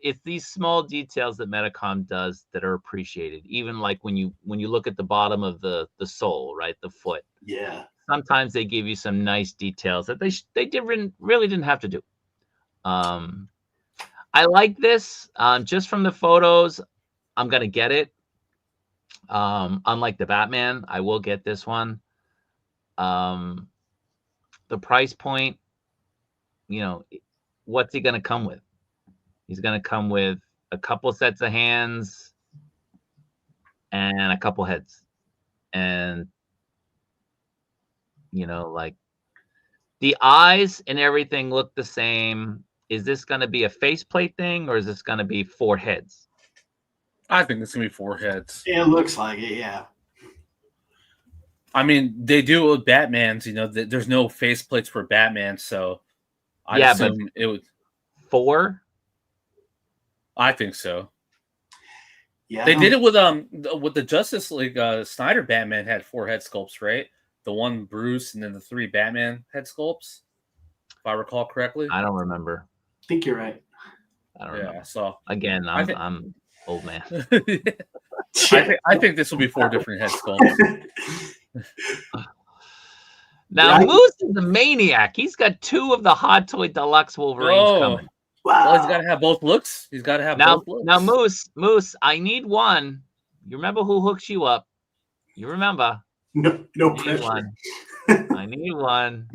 it's these small details that Metacom does that are appreciated. Even like when you look at the bottom of the sole, right, the foot. Yeah. Sometimes they give you some nice details that they really didn't have to do. I like this. Just from the photos, I'm gonna get it. Unlike the Batman, I will get this one. The price point, what's he gonna come with? He's gonna come with a couple sets of hands and a couple heads, and like the eyes and everything look the same. Is this gonna be a faceplate thing, or is this gonna be 4 heads? I think it's gonna be 4 heads. It looks like it, yeah. I mean, they do it with Batman's. There's no faceplates for Batman, so I assume it would 4. I think so. Yeah, they did it with the Justice League. Snyder Batman had 4 head sculpts, right? The one Bruce, and then the 3 Batman head sculpts, if I recall correctly. I don't remember. I think you're right. I don't remember. So again, I'm old man. I think this will be 4 different head sculpts. Now, Moose is a maniac. He's got 2 of the Hot Toy Deluxe Wolverines coming. Wow. Well, he's got to have both looks. He's got to have both looks. Now, Moose, I need one. You remember who hooks you up? You remember? No pressure. I need one.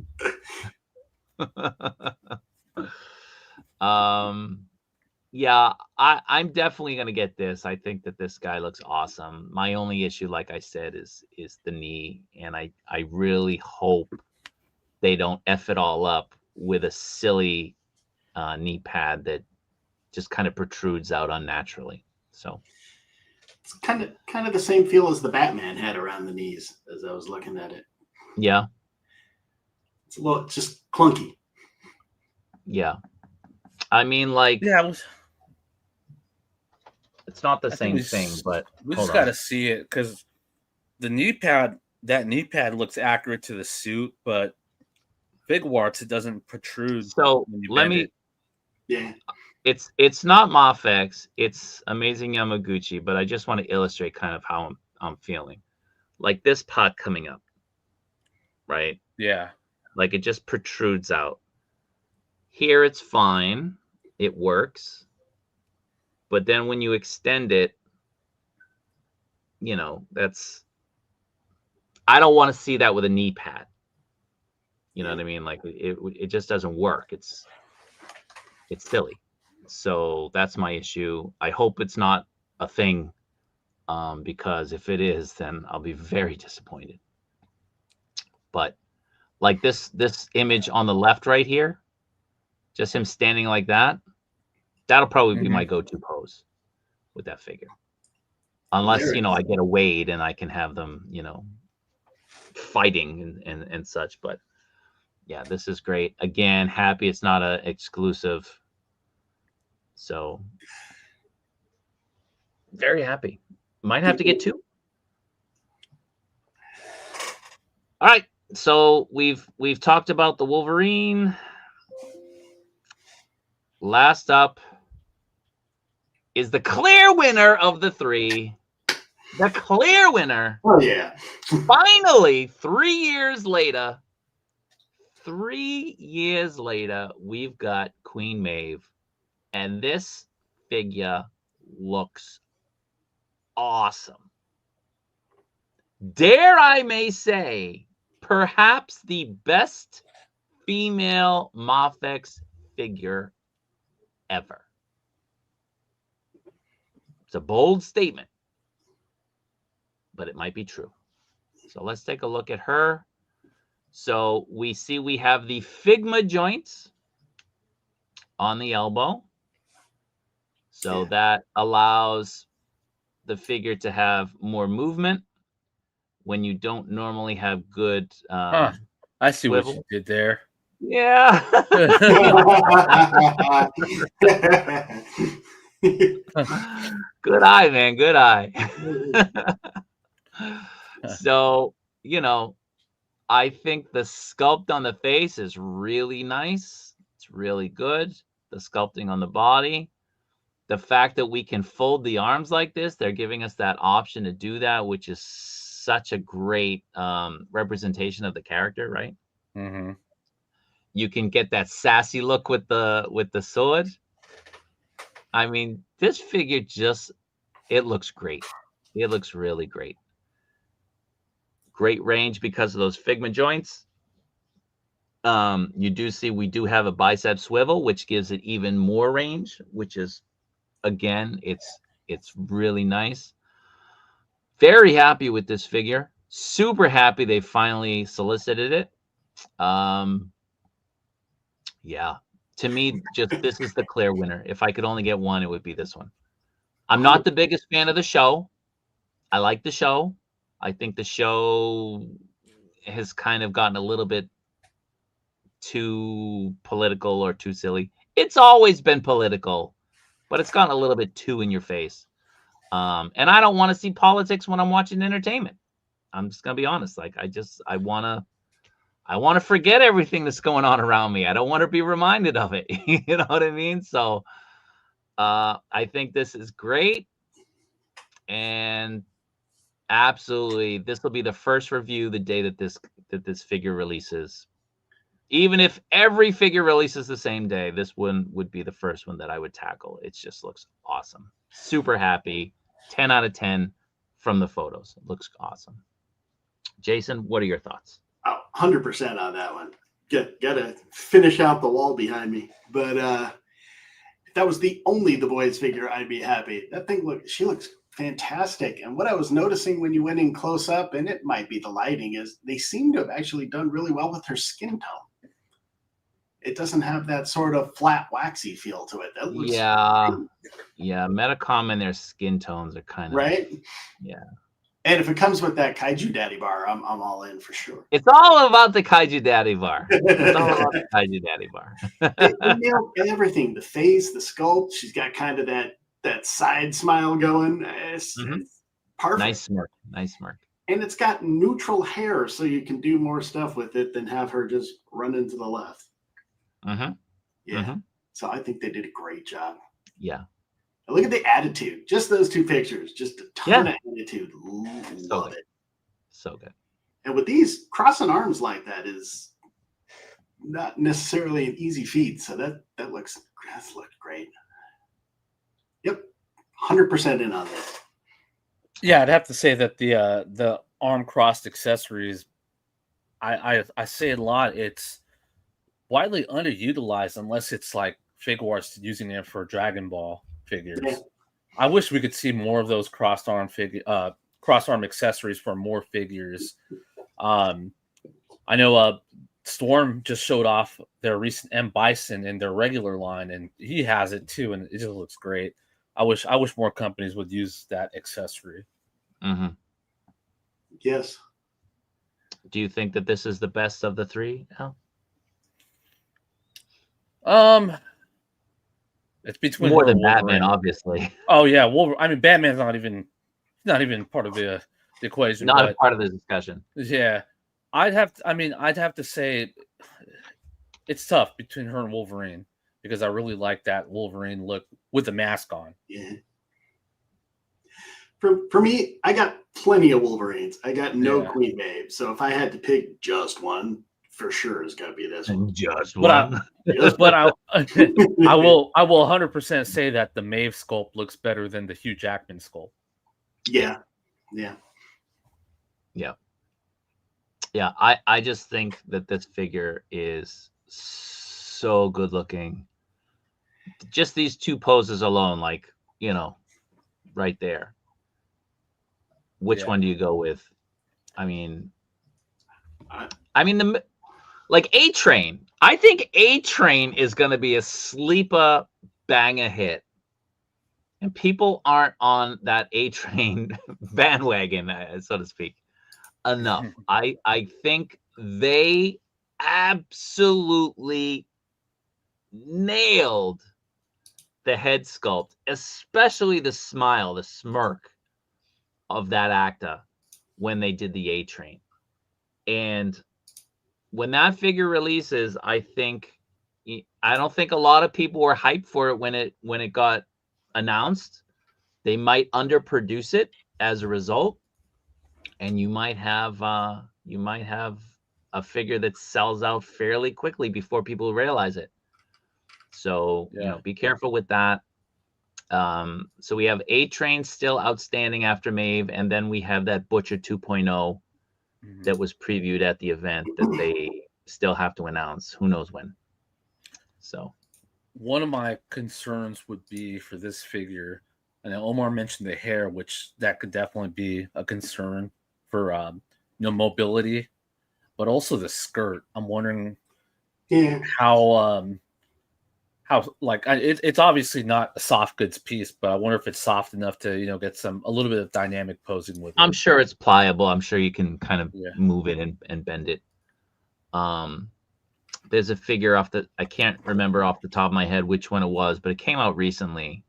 Yeah, I'm definitely gonna get this. I think that this guy looks awesome. My only issue, like I said, is the knee, and I really hope they don't F it all up with a silly knee pad that just kind of protrudes out unnaturally. So it's kind of the same feel as the Batman had around the knees as I was looking at it. Yeah, it's a little just clunky. Yeah, I mean, like, it's not the same thing, but we just got to see it, because the knee pad, that knee pad looks accurate to the suit, but Figuarts, it doesn't protrude. So let me. Yeah, it's not MAFEX. It's Amazing Yamaguchi, but I just want to illustrate kind of how I'm feeling. Like this pot coming up, right? Yeah. Like it just protrudes out. Here it's fine. It works. But then when you extend it, that's, I don't want to see that with a knee pad. You know what I mean? Like it just doesn't work. It's silly. So that's my issue. I hope it's not a thing, because if it is, then I'll be very disappointed. But like this image on the left right here, just him standing like that, that'll probably be my go-to pose with that figure. Unless, I get a Wade and I can have them, fighting and such. But yeah, this is great. Again, happy it's not a exclusive. So very happy. Might have to get 2. All right. So we've talked about the Wolverine. Last up is the clear winner of the 3. The clear winner. Oh, yeah. Finally, 3 years later, we've got Queen Maeve. And this figure looks awesome. Dare I may say, perhaps the best female MAFEX figure ever. It's a bold statement, but it might be true. So let's take a look at her. So we see we have the Figma joints on the elbow. So that allows the figure to have more movement when you don't normally have good I see swivel. What you did there. Yeah. Good eye, man. Good eye. So, I think the sculpt on the face is really nice. It's really good. The sculpting on the body. the fact that we can fold the arms like this, they're giving us that option to do that, which is such a great representation of the character, right? Mm-hmm. You can get that sassy look with the sword. I mean, this figure it looks great. It looks really great. Great range because of those Figma joints. You do see we do have a bicep swivel, which gives it even more range, which is, again, it's really nice. Very happy with this figure. Super happy they finally solicited it. Yeah, to me, just this is the clear winner. If I could only get one, it would be this one. I'm not the biggest fan of the show. I like the show. I think the show has kind of gotten a little bit too political or too silly. It's always been political, but it's gotten a little bit too in your face. And I don't want to see politics when I'm watching entertainment. I'm just gonna be honest. Like I want to forget everything that's going on around me. I don't want to be reminded of it. You know what I mean? So I think this is great. And absolutely, this will be the first review the day that this figure releases. Even if every figure releases the same day, this one would be the first one that I would tackle. It just looks awesome. Super happy. 10 out of 10 from the photos. It looks awesome. Jason, what are your thoughts? Oh, 100% on that one. Gotta finish out the wall behind me. But if that was the only The Boys figure, I'd be happy. That thing she looks fantastic. And what I was noticing when you went in close up, and it might be the lighting, is they seem to have actually done really well with her skin tone. It doesn't have that sort of flat, waxy feel to it. That looks yeah. Metacom and their skin tones are kind of right. Yeah. And if it comes with that Kaiju Daddy bar, I'm all in for sure. It's all about the Kaiju Daddy bar. It's all about the Kaiju Daddy bar. They nailed everything. The face, the sculpt. She's got kind of that side smile going. It's perfect. Nice smirk. And it's got neutral hair, so you can do more stuff with it than have her just run into the left. Yeah. So I think they did a great job. Yeah. And look at the attitude. Just those two pictures. Just a ton of attitude. Love it. So good. And with these, crossing arms like that is not necessarily an easy feat. So that looks great. Yep. 100% in on this. Yeah, I'd have to say that the arm crossed accessories, I say it a lot, it's widely underutilized unless it's like Figuarts using it for Dragon Ball figures. Yeah. I wish we could see more of those cross arm accessories for more figures. I know Storm just showed off their recent M Bison in their regular line, and he has it too, and it just looks great. I wish more companies would use that accessory. Yes. Do you think that this is the best of the three, Al? It's between more than Batman, obviously. Oh yeah, I mean, Batman's not even part of the equation. Not a part of the discussion. Yeah, I'd have to say it's tough between her and Wolverine because I really like that Wolverine look with the mask on. Yeah. For me, I got plenty of Wolverines. I got no Queen Babe. So if I had to pick just one, for sure it's got to be this one. Just one. But I will 100% say that the Maeve sculpt looks better than the Hugh Jackman sculpt. Yeah. I just think that this figure is so good looking. Just these two poses alone, like, right there. Which one do you go with? I mean, A-Train. I think A-Train is going to be a sleeper banger hit. And people aren't on that A-Train bandwagon, so to speak, enough. I think they absolutely nailed the head sculpt, especially the smile, the smirk of that actor when they did the A-Train. And when that figure releases, I don't think a lot of people were hyped for it when it got announced. They might underproduce it as a result, and you might have a figure that sells out fairly quickly before people realize it. So be careful with that. So we have A-Train still outstanding after Mave, and then we have that Butcher 2.0 that was previewed at the event that they still have to announce. Who knows when? So one of my concerns would be for this figure, and Omar mentioned the hair, which that could definitely be a concern for mobility, but also the skirt. I'm wondering how it's obviously not a soft goods piece, but I wonder if it's soft enough to get a little bit of dynamic posing with it. I'm sure it's pliable. I'm sure you can kind of move it and bend it. There's a figure I can't remember off the top of my head which one it was, but it came out recently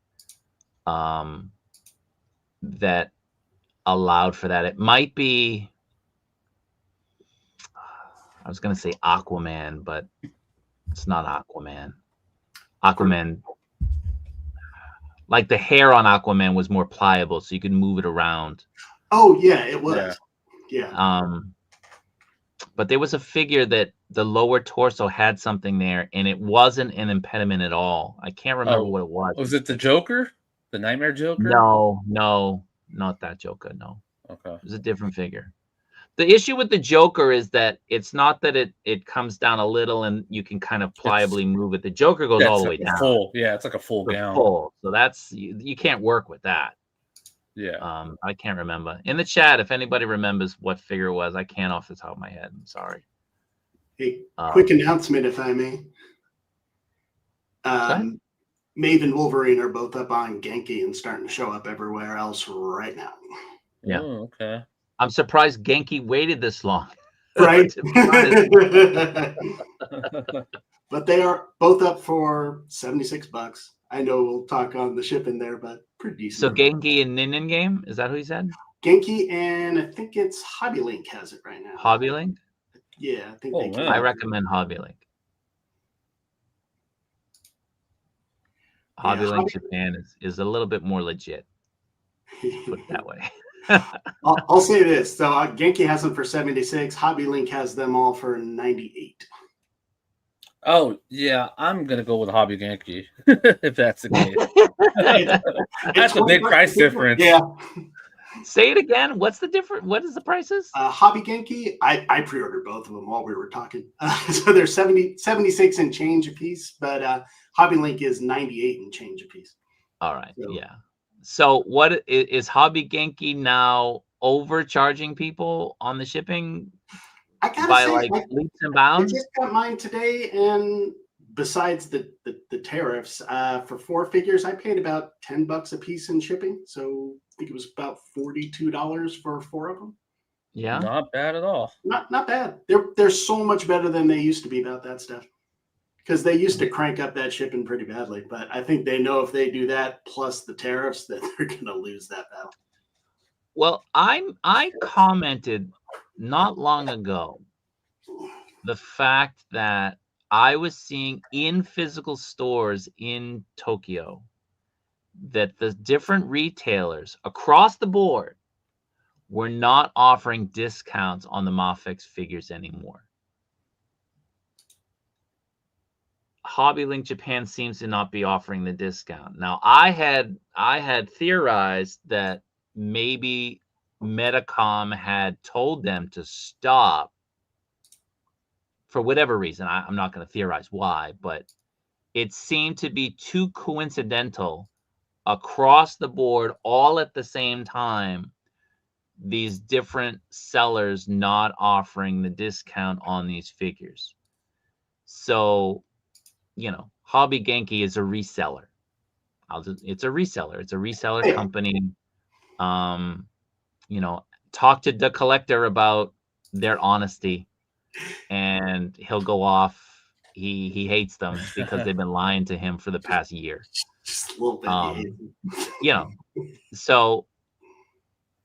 that allowed for that. It might be, I was going to say Aquaman, but it's not Aquaman. Aquaman, like the hair on Aquaman was more pliable, so you could move it around. Oh yeah, it was. Yeah. But there was a figure that the lower torso had something there, and it wasn't an impediment at all. I can't remember what it was. Was it the Joker? The Nightmare Joker? No, not that Joker. No. Okay. It was a different figure. The issue with the Joker is that it's not that it comes down a little and you can kind of pliably move it. The Joker goes all the way down. It's like a full gown. So that's you can't work with that. Yeah. I can't remember. In the chat, if anybody remembers what figure it was, I can't off the top of my head. I'm sorry. Hey, quick announcement, if I may. Maeve and Wolverine are both up on Genki and starting to show up everywhere else right now. Yeah. Oh, okay. I'm surprised Genki waited this long. Right. But they are both up for $76. I know we'll talk on the shipping there, but pretty decent. So Genki and Nin Game, is that who he said? Genki, and I think it's Hobby Link has it right now. Hobby Link? Yeah, I think I recommend Hobby Link. Hobby Link Japan is a little bit more legit. Put it that way. I'll say this. So Genki has them for 76. Hobby Link has them all for 98. Oh, yeah. I'm going to go with Hobby Genki if that's the case. That's a big price difference. Yeah. Say it again. What's the difference? What is the prices? Hobby Genki, I pre-ordered both of them while we were talking. So they're 76 and change a piece, but Hobby Link is 98 and change a piece. All right. So, yeah. So what is Hobby Genki now overcharging people on the shipping? I gotta by say, leaps and bounds. I just got mine today, and besides the tariffs, for 4 figures, I paid about $10 a piece in shipping. So I think it was about $42 for 4 of them. Yeah, not bad at all. Not bad. They're so much better than they used to be about that stuff. Because they used to crank up that shipping pretty badly, but I think they know if they do that plus the tariffs that they're going to lose that battle. Well, I commented not long ago the fact that I was seeing in physical stores in Tokyo that the different retailers across the board were not offering discounts on the MAFEX figures anymore. Hobby Link Japan seems to not be offering the discount. Now, I had theorized that maybe Metacom had told them to stop for whatever reason. I'm not going to theorize why, but it seemed to be too coincidental across the board, all at the same time, these different sellers not offering the discount on these figures. So, Hobby Genki is a reseller. It's a reseller. It's a reseller company. Talk to the collector about their honesty, and he'll go off. He hates them because they've been lying to him for the past year. Just a little bit. So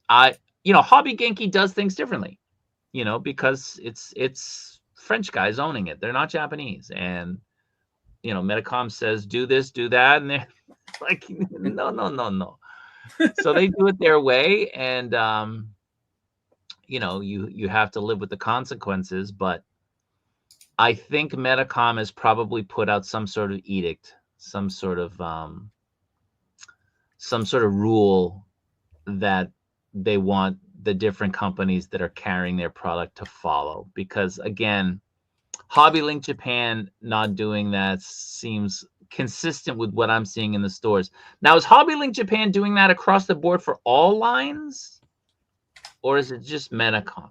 Hobby Genki does things differently, because it's French guys owning it. They're not Japanese, and Medicom says do this, do that, and they're like, no. So they do it their way, and you have to live with the consequences. But I think Medicom has probably put out some sort of edict, some sort of rule that they want the different companies that are carrying their product to follow. Because again, HobbyLink Japan not doing that seems consistent with what I'm seeing in the stores. Now, is HobbyLink Japan doing that across the board for all lines, or is it just Medicom?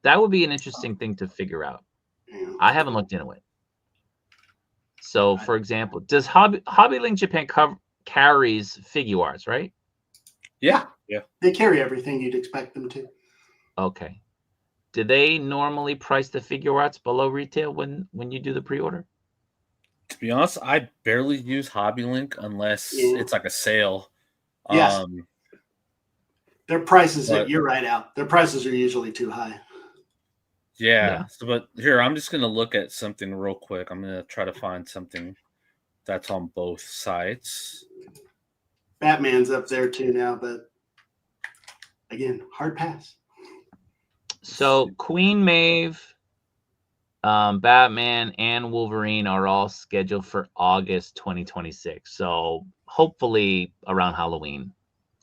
That would be an interesting thing to figure out. I haven't looked into it. So, for example, does HobbyLink Japan carries Figuarts, right? Yeah. They carry everything you'd expect them to. Okay. Do they normally price the Figuarts below retail when you do the pre-order? To be honest, I barely use HobbyLink unless it's like a sale. Yes. Their prices, you're right, Al. Their prices are usually too high. Yeah. So, but here, I'm just going to look at something real quick. I'm going to try to find something that's on both sites. Batman's up there too now, but again, hard pass. So Queen Maeve, Batman, and Wolverine are all scheduled for August 2026. So hopefully around Halloween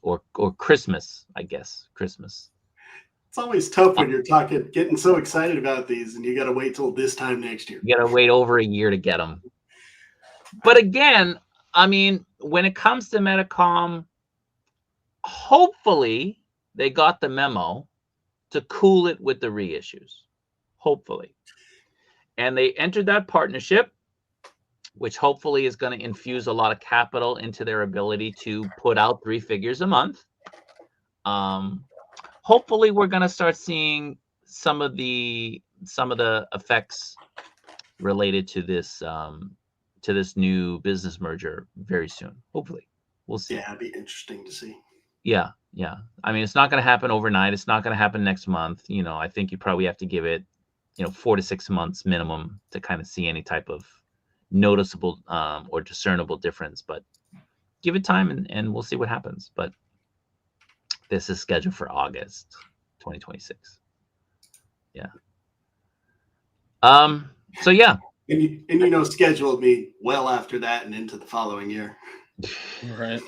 or Christmas, I guess. Christmas. It's always tough when you're getting so excited about these, and you got to wait till this time next year. You got to wait over a year to get them. But again, I mean, when it comes to Medicom, hopefully they got the memo to cool it with the reissues. Hopefully. And they entered that partnership, which hopefully is going to infuse a lot of capital into their ability to put out 3 figures a month. Hopefully we're going to start seeing some of the effects related to this new business merger very soon. Hopefully. We'll see. Yeah, it'd be interesting to see. Yeah. I mean, it's not going to happen overnight. It's not going to happen next month. I think you probably have to give it 4 to 6 months minimum to kind of see any type of noticeable or discernible difference. But give it time and we'll see what happens. But this is scheduled for August 2026. Yeah. So yeah. And scheduled me well after that and into the following year. Right.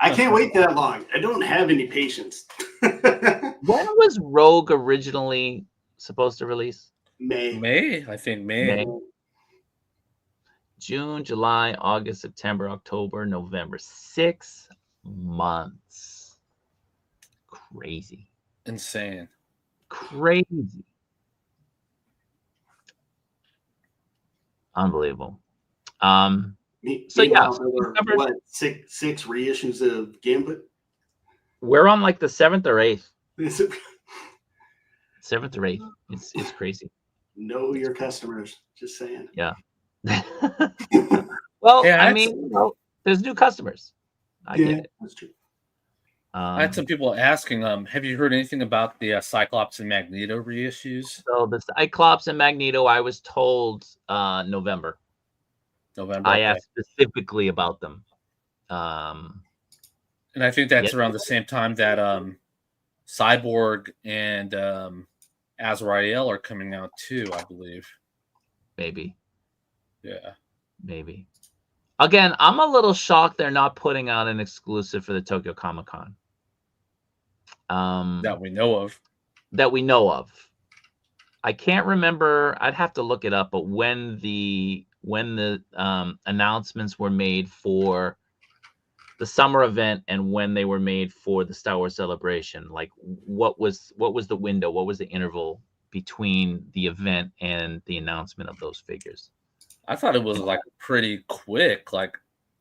I can't wait that long. I don't have any patience. When was Rogue originally supposed to release? May. I think May. June, July, August, September, October, November. 6 months. Crazy. Insane. Crazy. Unbelievable. So yeah, what, six reissues of Gambit? We're on like the 7th or 8th. 7th or 8th. It's crazy. Know your customers. Just saying. Yeah. Well, yeah, I mean, there's new customers. I get it. That's true. I had some people asking, have you heard anything about the Cyclops and Magneto reissues? So the Cyclops and Magneto, I was told November. I asked specifically about them. And I think that's around the same time that Cyborg and Azrael are coming out too, I believe. Maybe. Yeah. Maybe. Again, I'm a little shocked they're not putting out an exclusive for the Tokyo Comic Con. That we know of. I can't remember. I'd have to look it up. But when the announcements were made for the summer event and when they were made for the Star Wars Celebration, like what was the window? What was the interval between the event and the announcement of those figures? I thought it was like pretty quick. Like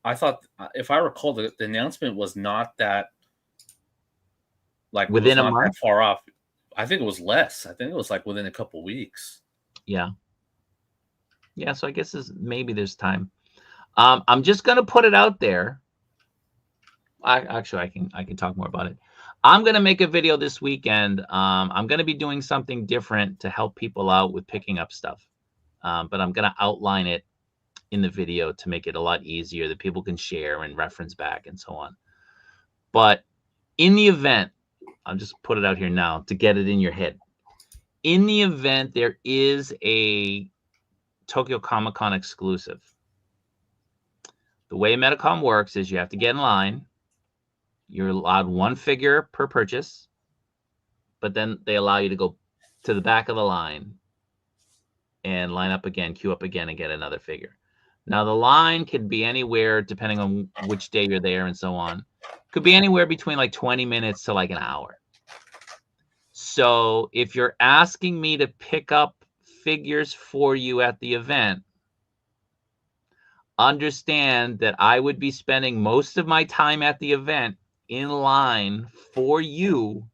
I thought, if I recall, the announcement was not that within a month, that far off. I think it was less. I think it was like within a couple weeks. Yeah. So I guess maybe there's time. I'm just gonna put it out there. I can talk more about it. I'm gonna make a video this weekend. I'm gonna be doing something different to help people out with picking up stuff. But I'm gonna outline it in the video to make it a lot easier that people can share and reference back and so on. But in the event, I'll just put it out here now to get it in your head. In the event there is a Tokyo Comic Con exclusive, the way Metacom works is you have to get in line. You're allowed one figure per purchase, but then they allow you to go to the back of the line and line up again, queue up again, and get another figure. Now, the line could be anywhere, depending on which day you're there and so on. Could be anywhere between like 20 minutes to like an hour. So if you're asking me to pick up figures for you at the event, understand that I would be spending most of my time at the event in line for you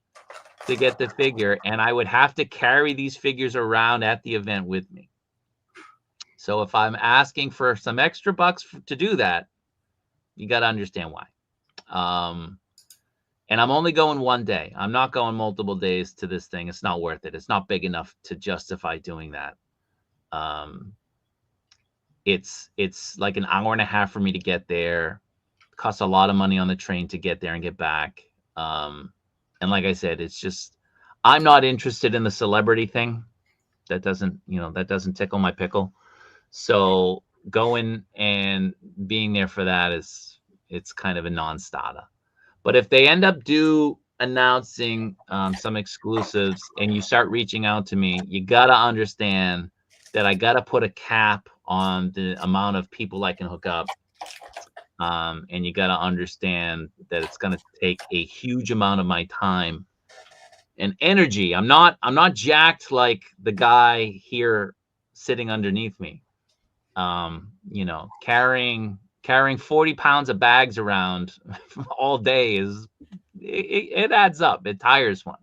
to get the figure, and I would have to carry these figures around at the event with me. So if I'm asking for some extra bucks to do that, you got to understand why. And I'm only going one day. I'm not going multiple days to this thing. It's not worth it. It's not big enough to justify doing that. It's like an hour and a half for me to get there. It costs a lot of money on the train to get there and get back. And like I said, it's just, I'm not interested in the celebrity thing. That doesn't tickle my pickle. So going and being there for that it's kind of a non-starter. But if they end up announcing some exclusives and you start reaching out to me, you got to understand that I got to put a cap on the amount of people I can hook up. And you got to understand that it's going to take a huge amount of my time and energy. I'm not jacked like the guy here sitting underneath me. Carrying 40 pounds of bags around all day it adds up. It tires one.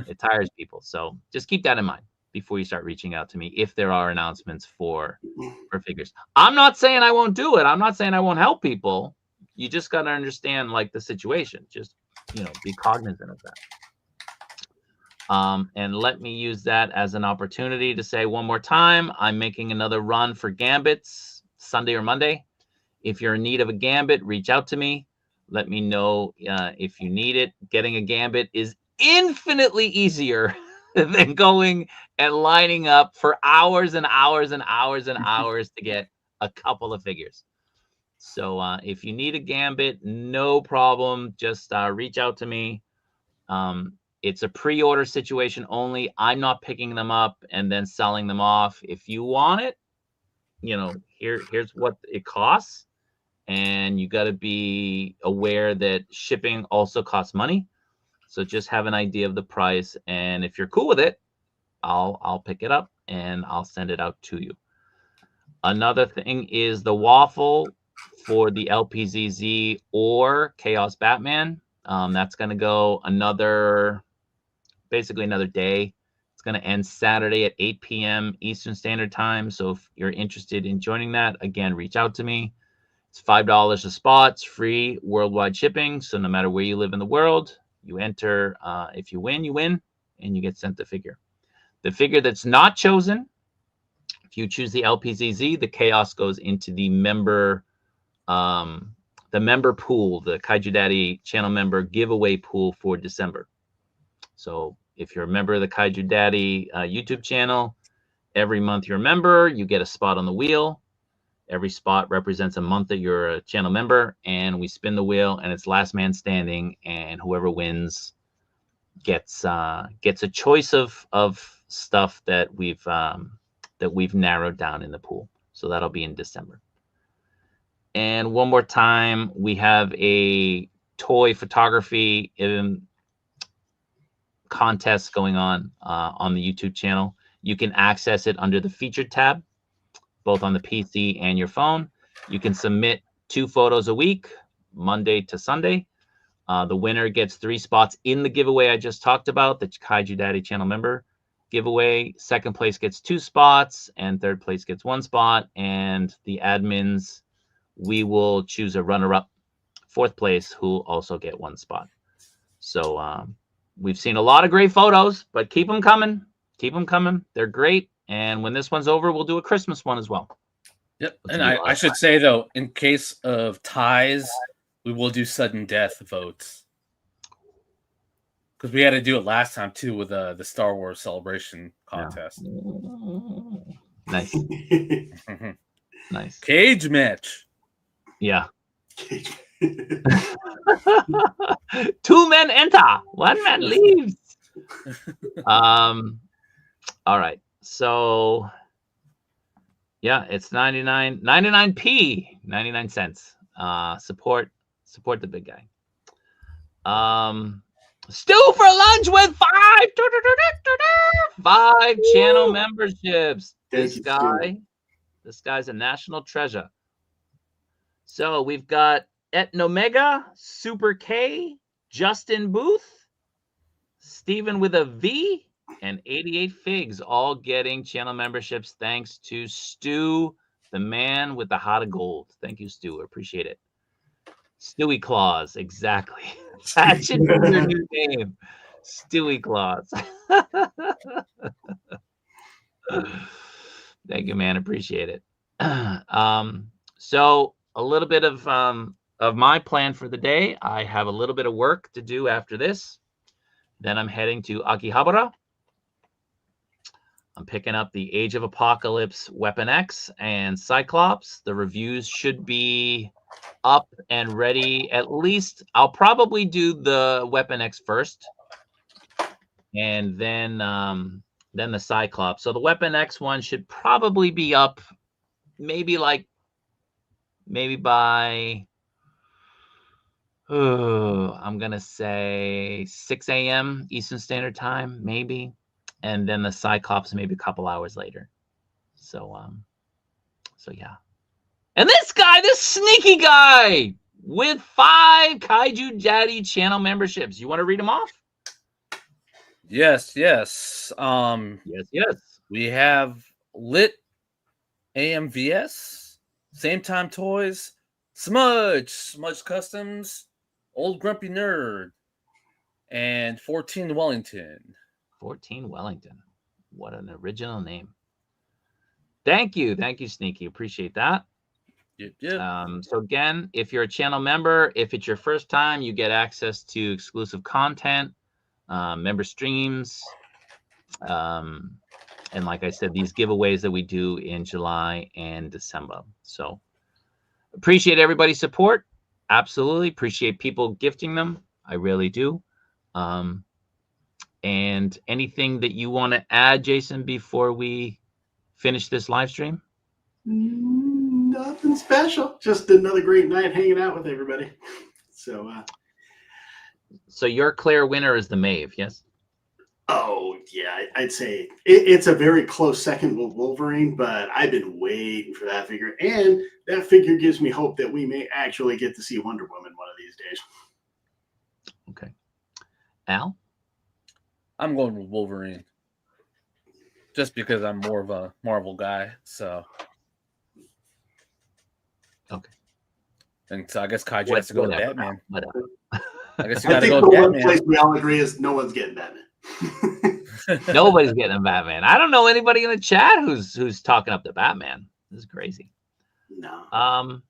It tires people. So just keep that in mind before you start reaching out to me if there are announcements for figures. I'm not saying I won't do it. I'm not saying I won't help people. You just got to understand like the situation. Just, be cognizant of that. And let me use that as an opportunity to say one more time, I'm making another run for Gambits Sunday or Monday. If you're in need of a Gambit, reach out to me. Let me know if you need it. Getting a Gambit is infinitely easier than going and lining up for hours and hours and hours and hours to get a couple of figures. So if you need a Gambit, no problem. Just reach out to me. It's a pre-order situation only. I'm not picking them up and then selling them off. If you want it, here's what it costs. And you got to be aware that shipping also costs money. So just have an idea of the price. And if you're cool with it, I'll pick it up and I'll send it out to you. Another thing is the waffle for the LPZZ or Chaos Batman. That's going to go basically another day. It's going to end Saturday at 8 p.m. Eastern Standard Time. So if you're interested in joining that, again, reach out to me. It's $5 a spot. It's free worldwide shipping. So no matter where you live in the world, you enter. If you win, and you get sent the figure. The figure that's not chosen, if you choose the LPZZ, the Chaos goes into the member pool, the Kaiju Daddy channel member giveaway pool for December. So if you're a member of the Kaiju Daddy YouTube channel, every month you're a member, you get a spot on the wheel. Every spot represents a month that you're a channel member, and we spin the wheel, and it's last man standing, and whoever wins gets a choice of stuff that we've narrowed down in the pool. So that'll be in December. And one more time, we have a toy photography contest going on the YouTube channel. You can access it under the featured tab, both on the PC and your phone. You can submit 2 photos a week, Monday to Sunday. The winner gets 3 spots in the giveaway I just talked about, the Kaiju Daddy channel member giveaway. Second place gets 2 spots, and third place gets 1 spot. And the admins, we will choose a runner-up, 4th place, who will also get 1 spot. So we've seen a lot of great photos, but keep them coming. Keep them coming. They're great. And when this one's over, we'll do a Christmas one as well. Yep. And I should say, though, in case of ties, we will do sudden death votes. Because we had to do it last time, too, with the Star Wars Celebration contest. Yeah. Nice. Nice. Cage match. Yeah. 2 men enter, 1 man leaves. All right. So yeah, it's 99p, 99 cents. Support the big guy. Stu for lunch with 5 channel memberships. This guy's a national treasure. So we've got Etnomega, Super K, Justin Booth, Steven with a V, and 88 Figs, all getting channel memberships thanks to Stu, the man with the heart of gold. Thank you, Stu. Appreciate it. Stewie Claus, exactly. That should be your new name. Stewie Claus. Thank you, man. Appreciate it. So a little bit of my plan for the day. I have a little bit of work to do after this. Then I'm heading to Akihabara. I'm picking up the Age of Apocalypse Weapon X and Cyclops. The reviews should be up and ready. At least I'll probably do the Weapon X first, and then the Cyclops. So the Weapon X one should probably be up maybe by I'm gonna say 6 a.m. Eastern Standard Time, maybe, and then the Cyclops maybe a couple hours later. So yeah. And this sneaky guy with 5 Kaiju Daddy channel memberships. You want to read them off? Yes. Yes. We have Lit AMVS, Same Time Toys, Smudge Customs, Old Grumpy Nerd, and 14 Wellington. 14 Wellington. What an original name. Thank you, Sneaky. Appreciate that. Yep. So again, if you're a channel member, if it's your first time, you get access to exclusive content, member streams, and like I said, these giveaways that we do in July and December. So appreciate everybody's support. Absolutely appreciate people gifting them. I really do. And anything that you want to add, Jason, before we finish this live stream? Nothing special. Just another great night hanging out with everybody. So your clear winner is the Maeve, yes? Oh, yeah. I'd say it's a very close second with Wolverine, but I've been waiting for that figure. And that figure gives me hope that we may actually get to see Wonder Woman one of these days. Okay. Al? I'm going with Wolverine. Just because I'm more of a Marvel guy, so. Okay. And so I guess Kaiju has to go with Batman. I guess you got to go with Batman. One place we all agree is no one's getting Batman. Nobody's getting a Batman. I don't know anybody in the chat who's talking up the Batman. This is crazy. No.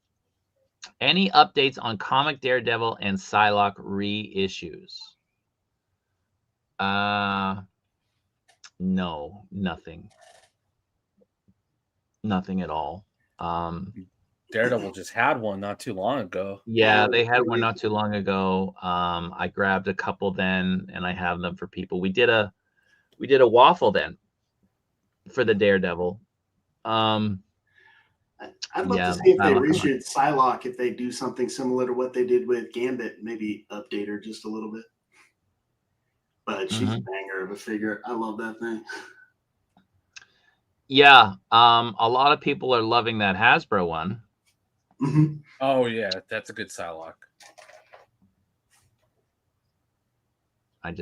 Any updates on Comic Daredevil and Psylocke reissues? No, nothing. Nothing at all. Daredevil just had one not too long ago. Yeah, they had one not too long ago. I grabbed a couple then, and I have them for people. We did a waffle then for the Daredevil. I'd love to see if they reshoot Psylocke, if they do something similar to what they did with Gambit, maybe update her just a little bit. But she's a banger of a figure. I love that thing. Yeah, a lot of people are loving that Hasbro one. Mm-hmm. Oh yeah, that's a good Psylocke. I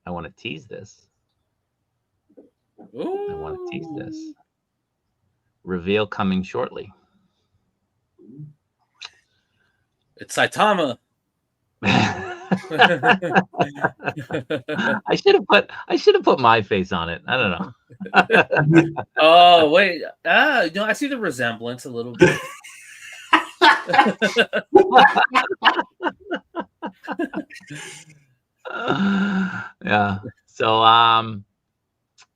want to tease this. Ooh. I want to tease this. Reveal coming shortly. It's Saitama. I should have put my face on it. I don't know. Oh wait, I see the resemblance a little bit. Yeah. So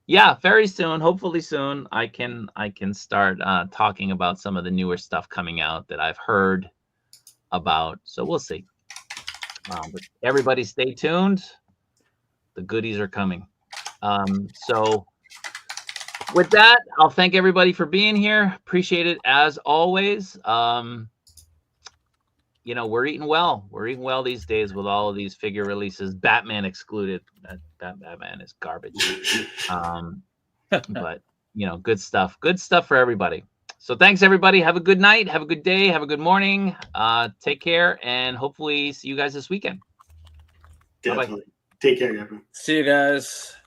yeah, very soon, hopefully soon, I can start talking about some of the newer stuff coming out that I've heard about. So we'll see. But everybody stay tuned. The goodies are coming. So with that, I'll thank everybody for being here. Appreciate it as always. We're eating well. We're eating well these days with all of these figure releases, Batman excluded. That Batman is garbage. But good stuff. Good stuff for everybody. So thanks everybody. Have a good night. Have a good day. Have a good morning. Take care, and hopefully see you guys this weekend. Definitely. Bye-bye. Take care, everyone. See you guys.